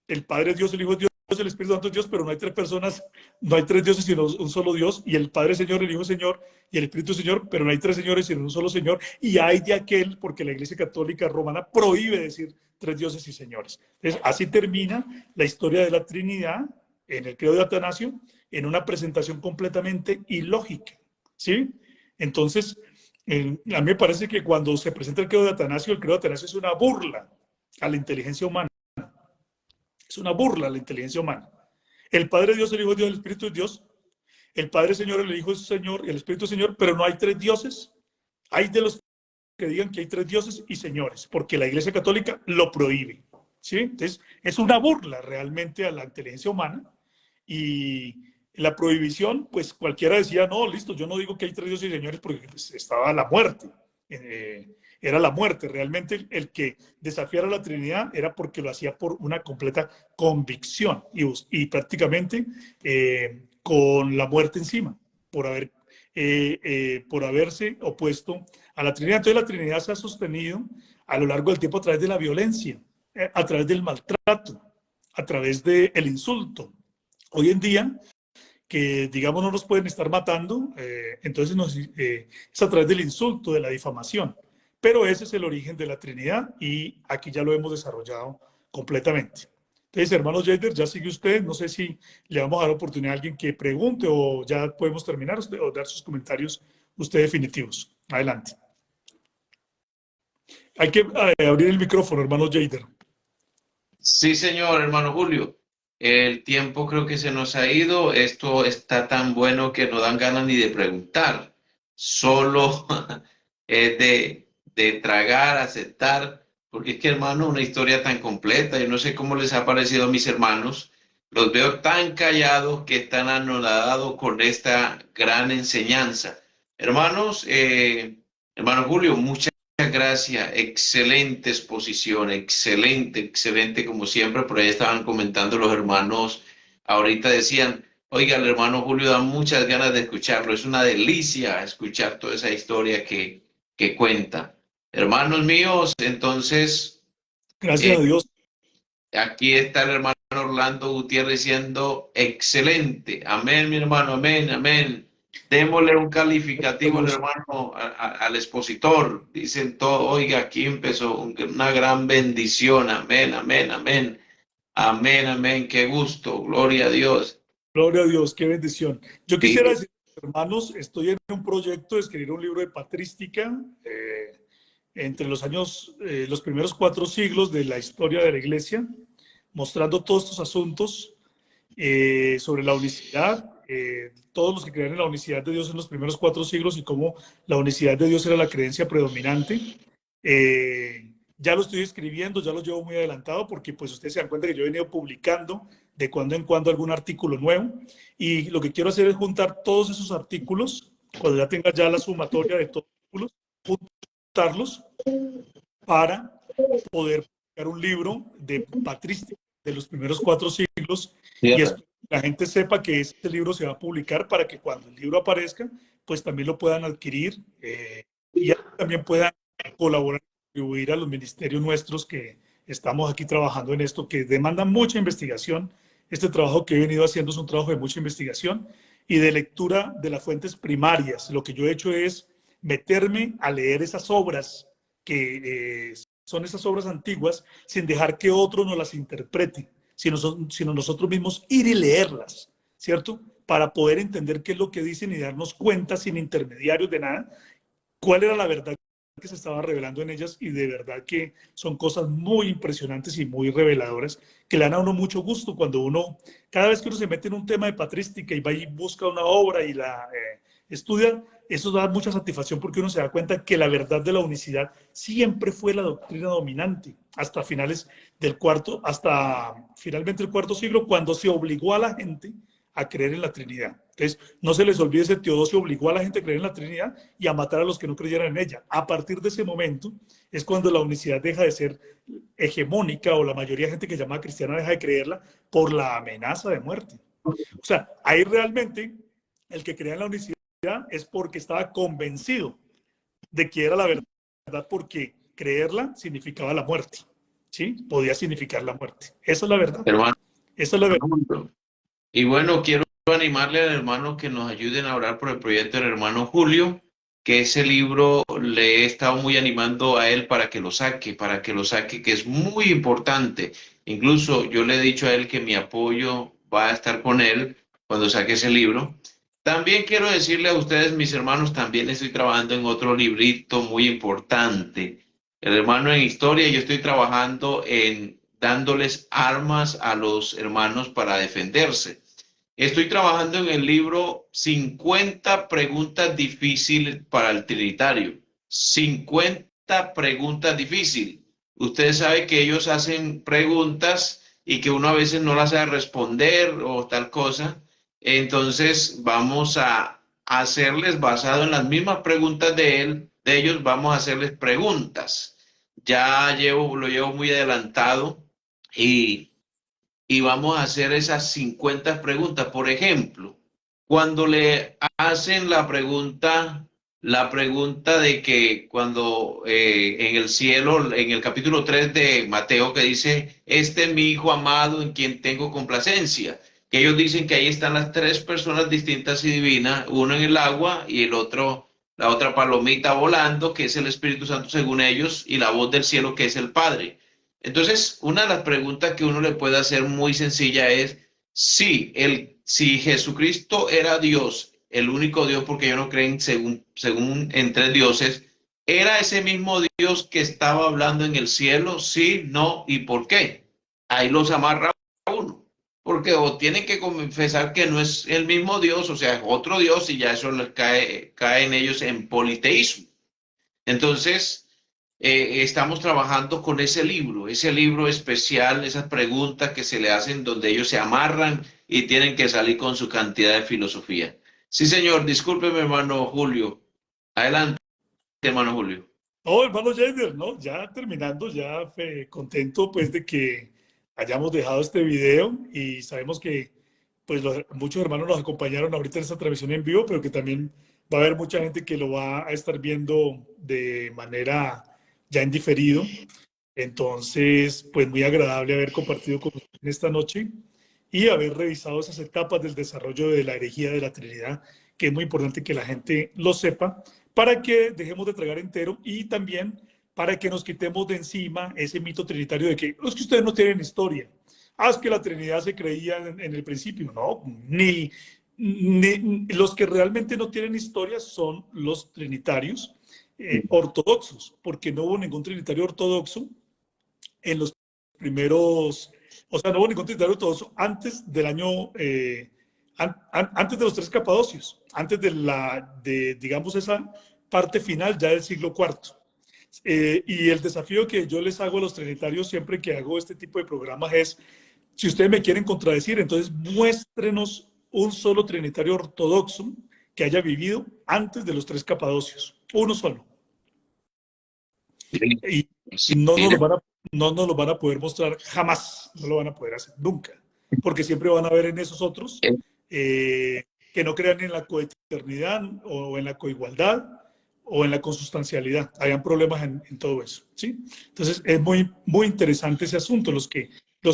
el Padre es Dios, el Hijo es Dios, el Espíritu Santo es Dios, pero no hay 3 personas, no hay 3 dioses, sino un solo Dios, y el Padre es Señor, el Hijo es Señor, y el Espíritu es Señor, pero no hay 3 señores, sino un solo Señor, y hay de aquel, porque la Iglesia Católica Romana prohíbe decir 3 dioses y señores. Entonces, así termina la historia de la Trinidad, en el credo de Atanasio, en una presentación completamente ilógica, ¿sí? Entonces, a mí me parece que cuando se presenta el credo de Atanasio es una burla a la inteligencia humana. Es una burla a la inteligencia humana. El Padre es Dios, el Hijo es Dios, el Espíritu es Dios. El Padre es Señor, el Hijo es Señor y el Espíritu es Señor, pero no hay 3 dioses. Hay de los que digan que hay 3 dioses y señores, porque la Iglesia Católica lo prohíbe, ¿sí? Entonces, es una burla realmente a la inteligencia humana, y la prohibición, pues cualquiera decía, no, listo, yo no digo que hay 3 dioses y señores porque pues, estaba la muerte. Era la muerte. Realmente el que desafiara la Trinidad era porque lo hacía por una completa convicción y prácticamente con la muerte encima, por haber por haberse opuesto a la Trinidad. Entonces la Trinidad se ha sostenido a lo largo del tiempo a través de la violencia, a través del maltrato, a través del insulto. Hoy en día, que digamos no nos pueden estar matando, entonces es a través del insulto, de la difamación. Pero ese es el origen de la Trinidad y aquí ya lo hemos desarrollado completamente. Entonces, hermano Jader, ya sigue usted. No sé si le vamos a dar oportunidad a alguien que pregunte o ya podemos terminar o dar sus comentarios usted definitivos. Adelante. Hay que abrir el micrófono, hermano Jader. Sí, señor, hermano Julio. El tiempo creo que se nos ha ido. Esto está tan bueno que no dan ganas ni de preguntar. Solo es de tragar, aceptar. Porque es que, hermano, una historia tan completa. Yo no sé cómo les ha parecido a mis hermanos. Los veo tan callados que están anonadados con esta gran enseñanza. Hermanos, hermano Julio, muchas gracias, excelente exposición, excelente, excelente como siempre. Por ahí estaban comentando los hermanos, ahorita decían, oiga, el hermano Julio da muchas ganas de escucharlo, es una delicia escuchar toda esa historia que cuenta. Hermanos míos, entonces, Gracias a Dios. aquí está el hermano Orlando Gutiérrez diciendo, excelente, amén, mi hermano, amén, amén. Démosle un calificativo al Dios. hermano, al expositor. Dicen todo, oiga, aquí empezó una gran bendición. Amén, amén, amén. Amén, amén. Qué gusto. Gloria a Dios. Gloria a Dios, qué bendición. Yo Sí, quisiera decir, hermanos, estoy en un proyecto de escribir un libro de patrística entre los años, los primeros 4 siglos de la historia de la Iglesia, mostrando todos estos asuntos sobre la unicidad, todos los que creen en la unicidad de Dios en los primeros 4 siglos y cómo la unicidad de Dios era la creencia predominante. Ya lo estoy escribiendo, ya lo llevo muy adelantado porque pues ustedes se dan cuenta que yo he venido publicando de cuando en cuando algún artículo nuevo y lo que quiero hacer es juntar todos esos artículos, cuando ya tenga ya la sumatoria de todos los artículos, juntarlos para poder publicar un libro de patrística de los primeros 4 siglos y espero que la gente sepa que este libro se va a publicar para que cuando el libro aparezca, pues también lo puedan adquirir y también puedan colaborar, contribuir a los ministerios nuestros que estamos aquí trabajando en esto, que demandan mucha investigación. Este trabajo que he venido haciendo es un trabajo de mucha investigación y de lectura de las fuentes primarias. Lo que yo he hecho es meterme a leer esas obras que son esas obras antiguas sin dejar que otro nos las interprete, sino nosotros mismos ir y leerlas, ¿cierto? Para poder entender qué es lo que dicen y darnos cuenta sin intermediarios de nada, cuál era la verdad que se estaba revelando en ellas y de verdad que son cosas muy impresionantes y muy reveladoras que le dan a uno mucho gusto cuando uno, cada vez que uno se mete en un tema de patrística y va y busca una obra y la estudia, eso da mucha satisfacción porque uno se da cuenta que la verdad de la unicidad siempre fue la doctrina dominante hasta finales del hasta finalmente el 4 siglo, cuando se obligó a la gente a creer en la Trinidad. Entonces, no se les olvide ese Teodosio obligó a la gente a creer en la Trinidad y a matar a los que no creyeran en ella. A partir de ese momento es cuando la unicidad deja de ser hegemónica o la mayoría de gente que llama cristiana deja de creerla por la amenaza de muerte. O sea, ahí realmente el que crea en la unicidad es porque estaba convencido de que era la verdad, porque creerla significaba la muerte, ¿sí? Podía significar la muerte. Esa es la verdad. hermano. Esa es la verdad. Y bueno, quiero animarle al hermano que nos ayuden a orar por el proyecto del hermano Julio, que ese libro le he estado muy animando a él para que lo saque, que es muy importante. Incluso yo le he dicho a él que mi apoyo va a estar con él cuando saque ese libro. También quiero decirle a ustedes, mis hermanos, también estoy trabajando en otro librito muy importante. El hermano en historia, yo estoy trabajando en dándoles armas a los hermanos para defenderse. Estoy trabajando en el libro 50 preguntas difíciles para el Trinitario. 50 preguntas difíciles. Ustedes saben que ellos hacen preguntas y que uno a veces no las sabe responder o tal cosa. Entonces vamos a hacerles, basado en las mismas preguntas de ellos, vamos a hacerles preguntas. Lo llevo muy adelantado y vamos a hacer esas 50 preguntas. Por ejemplo, cuando le hacen la pregunta de que cuando en el cielo, en el capítulo 3 de Mateo, que dice, este es mi hijo amado en quien tengo complacencia, que ellos dicen que ahí están las tres personas distintas y divinas, uno en el agua y el otro, la otra palomita volando, que es el Espíritu Santo según ellos, y la voz del cielo, que es el Padre. Entonces, una de las preguntas que uno le puede hacer muy sencilla es, si Jesucristo era Dios, el único Dios, porque ellos no creen según en tres dioses, ¿era ese mismo Dios que estaba hablando en el cielo? Sí, no, ¿y por qué? Ahí los amarra uno. Porque o tienen que confesar que no es el mismo Dios, o sea, es otro Dios, y ya eso les cae en ellos en politeísmo. Entonces, estamos trabajando con ese libro especial, esas preguntas que se le hacen donde ellos se amarran y tienen que salir con su cantidad de filosofía. Sí, señor, discúlpeme, hermano Julio. Adelante, hermano Julio. Oh, hermano Jader, ¿no? Ya terminando, ya contento pues de que hayamos dejado este video y sabemos que pues muchos hermanos nos acompañaron ahorita en esta transmisión en vivo, pero que también va a haber mucha gente que lo va a estar viendo de manera ya en diferido. Entonces, pues muy agradable haber compartido con ustedes en esta noche y haber revisado esas etapas del desarrollo de la herejía de la Trinidad, que es muy importante que la gente lo sepa para que dejemos de tragar entero y también para que nos quitemos de encima ese mito trinitario de que es que ustedes no tienen historia. Ah, es que la Trinidad se creía en el principio. No, ni los que realmente no tienen historia son los trinitarios ortodoxos, porque no hubo ningún trinitario ortodoxo en los primeros, o sea, no hubo ningún trinitario ortodoxo antes del año, antes de los tres capadocios, antes digamos, esa parte final ya del siglo IV. Y el desafío que yo les hago a los trinitarios siempre que hago este tipo de programas es, si ustedes me quieren contradecir, entonces muéstrenos un solo trinitario ortodoxo que haya vivido antes de los tres capadocios, uno solo. Y, y no nos lo van a poder mostrar jamás, no lo van a poder hacer nunca, porque siempre van a ver en esos otros que no crean en la coeternidad o en la coigualdad o en la consustancialidad. Hayan problemas en todo eso, ¿sí? Entonces es muy, muy interesante ese asunto. Los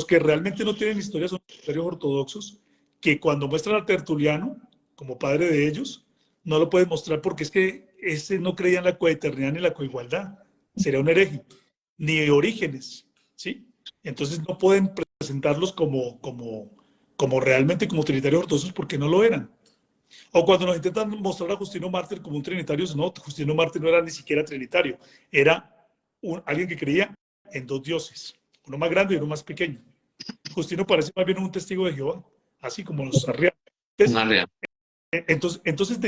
que realmente no tienen historia son los criterios ortodoxos, que cuando muestran a Tertuliano como padre de ellos, no lo pueden mostrar porque es que ese no creía en la coeternidad ni la coigualdad. Sería un hereje. Ni Orígenes, ¿sí? Entonces no pueden presentarlos como realmente como trinitarios ortodoxos porque no lo eran. O cuando nos intentan mostrar a Justino Mártir como un trinitario, no, Justino Mártir no era ni siquiera trinitario, era alguien que creía en dos dioses, uno más grande y uno más pequeño. Justino parece más bien un testigo de Jehová, así como los arrianos. Entonces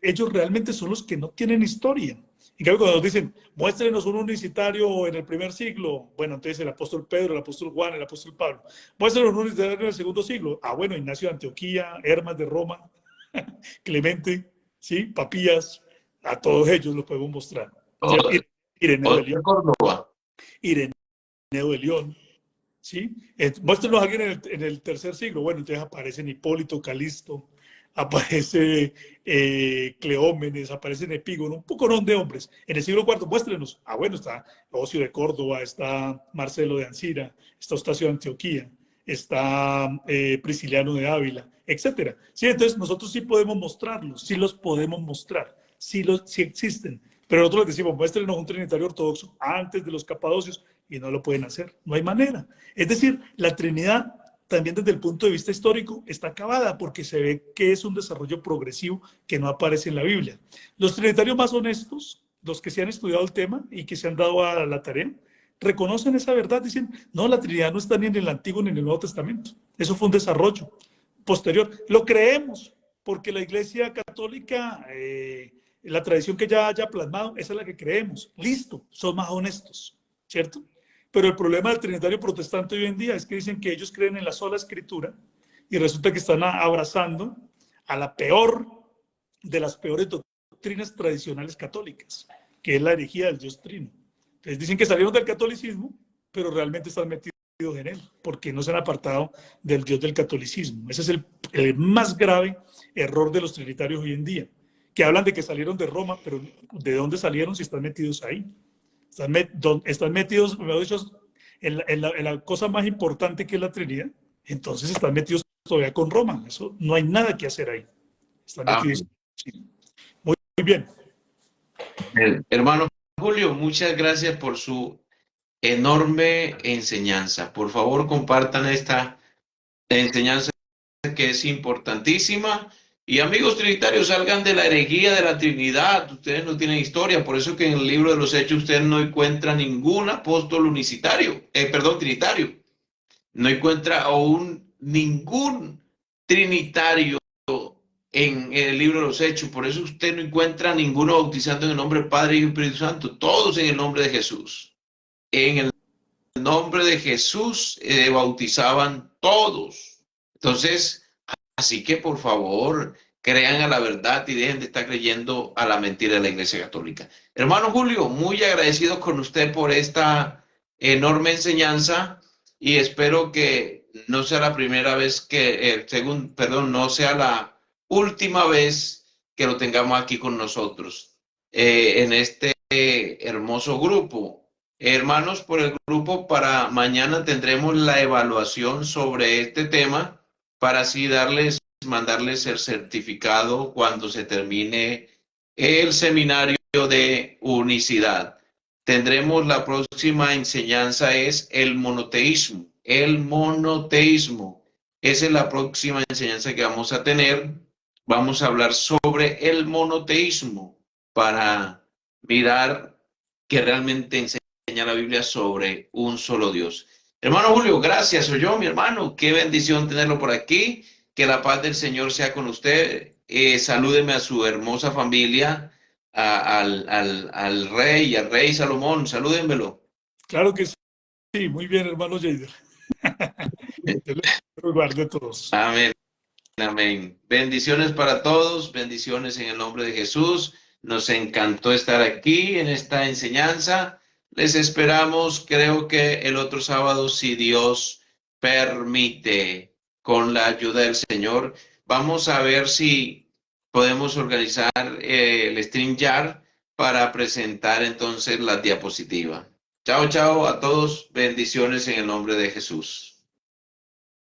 ellos realmente son los que no tienen historia. En cambio, cuando nos dicen, muéstrenos un unicitario en el primer siglo, bueno, entonces el apóstol Pedro, el apóstol Juan, el apóstol Pablo. Muéstrenos un unicitario en el segundo siglo. Ah, bueno, Ignacio de Antioquía, Hermas de Roma, Clemente, ¿sí? Papías, a todos ellos los podemos mostrar. Ireneo de León. Ireneo de León. ¿Sí? Muéstrenos a alguien en el tercer siglo. Bueno, entonces aparecen Hipólito, Calisto, aparece Cleómenes, aparece Epígono, un poco de hombres. En el siglo IV, muéstrenos. Ah, bueno, está Ocio de Córdoba, está Marcelo de Ancira, está Eustacio de Antioquía, está Prisciliano de Ávila, etcétera. Sí, entonces nosotros sí podemos mostrarlos, sí los podemos mostrar, sí existen. Pero nosotros les decimos, muéstrenos un trinitario ortodoxo antes de los capadocios y no lo pueden hacer. No hay manera. Es decir, la Trinidad también desde el punto de vista histórico está acabada porque se ve que es un desarrollo progresivo que no aparece en la Biblia. Los trinitarios más honestos, los que se han estudiado el tema y que se han dado a la tarea, reconocen esa verdad, dicen, no, la Trinidad no está ni en el Antiguo ni en el Nuevo Testamento. Eso fue un desarrollo posterior. Lo creemos porque la Iglesia Católica, la tradición que ya haya plasmado, esa es la que creemos. Listo, son más honestos, ¿cierto? Pero el problema del trinitario protestante hoy en día es que dicen que ellos creen en la sola escritura y resulta que están abrazando a la peor de las peores doctrinas tradicionales católicas, que es la herejía del Dios Trino. Entonces dicen que salieron del catolicismo, pero realmente están metidos en él, porque no se han apartado del Dios del catolicismo. Ese es el más grave error de los trinitarios hoy en día, que hablan de que salieron de Roma, pero ¿de dónde salieron si están metidos ahí? Están metidos, mejor dicho, en la cosa más importante que es la Trinidad. Entonces están metidos todavía con Roma. Eso no hay nada que hacer ahí. Están metidos. Muy bien. Hermano Julio, muchas gracias por su enorme enseñanza. Por favor, compartan esta enseñanza que es importantísima. Y amigos trinitarios, salgan de la herejía de la Trinidad. Ustedes no tienen historia, por eso que en el libro de los Hechos usted no encuentra ningún apóstol trinitario. No encuentra ningún trinitario en el libro de los Hechos. Por eso usted no encuentra ninguno bautizando en el nombre del Padre, Hijo y Espíritu Santo. Todos en el nombre de Jesús. En el nombre de Jesús bautizaban todos. Entonces, así que por favor, crean a la verdad y dejen de estar creyendo a la mentira de la Iglesia Católica. Hermano Julio, muy agradecido con usted por esta enorme enseñanza y espero que no sea la primera vez que, no sea la última vez que lo tengamos aquí con nosotros en este hermoso grupo. Hermanos, por el grupo, para mañana tendremos la evaluación sobre este tema para así mandarles el certificado cuando se termine el seminario de unicidad. Tendremos la próxima enseñanza es el monoteísmo. El monoteísmo. Esa es la próxima enseñanza que vamos a tener. Vamos a hablar sobre el monoteísmo para mirar que realmente enseña la Biblia sobre un solo Dios. Hermano Julio, gracias. Soy yo, mi hermano. Qué bendición tenerlo por aquí. Que la paz del Señor sea con usted. Salúdeme a su hermosa familia, al rey Salomón. Salúdenmelo. Claro que sí. Muy bien, hermano Jader. Dios los guarde a todos. Amén. Amén. Bendiciones para todos. Bendiciones en el nombre de Jesús. Nos encantó estar aquí en esta enseñanza. Les esperamos, creo que el otro sábado, si Dios permite, con la ayuda del Señor. Vamos a ver si podemos organizar el StreamYard para presentar entonces la diapositiva. Chao, chao a todos. Bendiciones en el nombre de Jesús.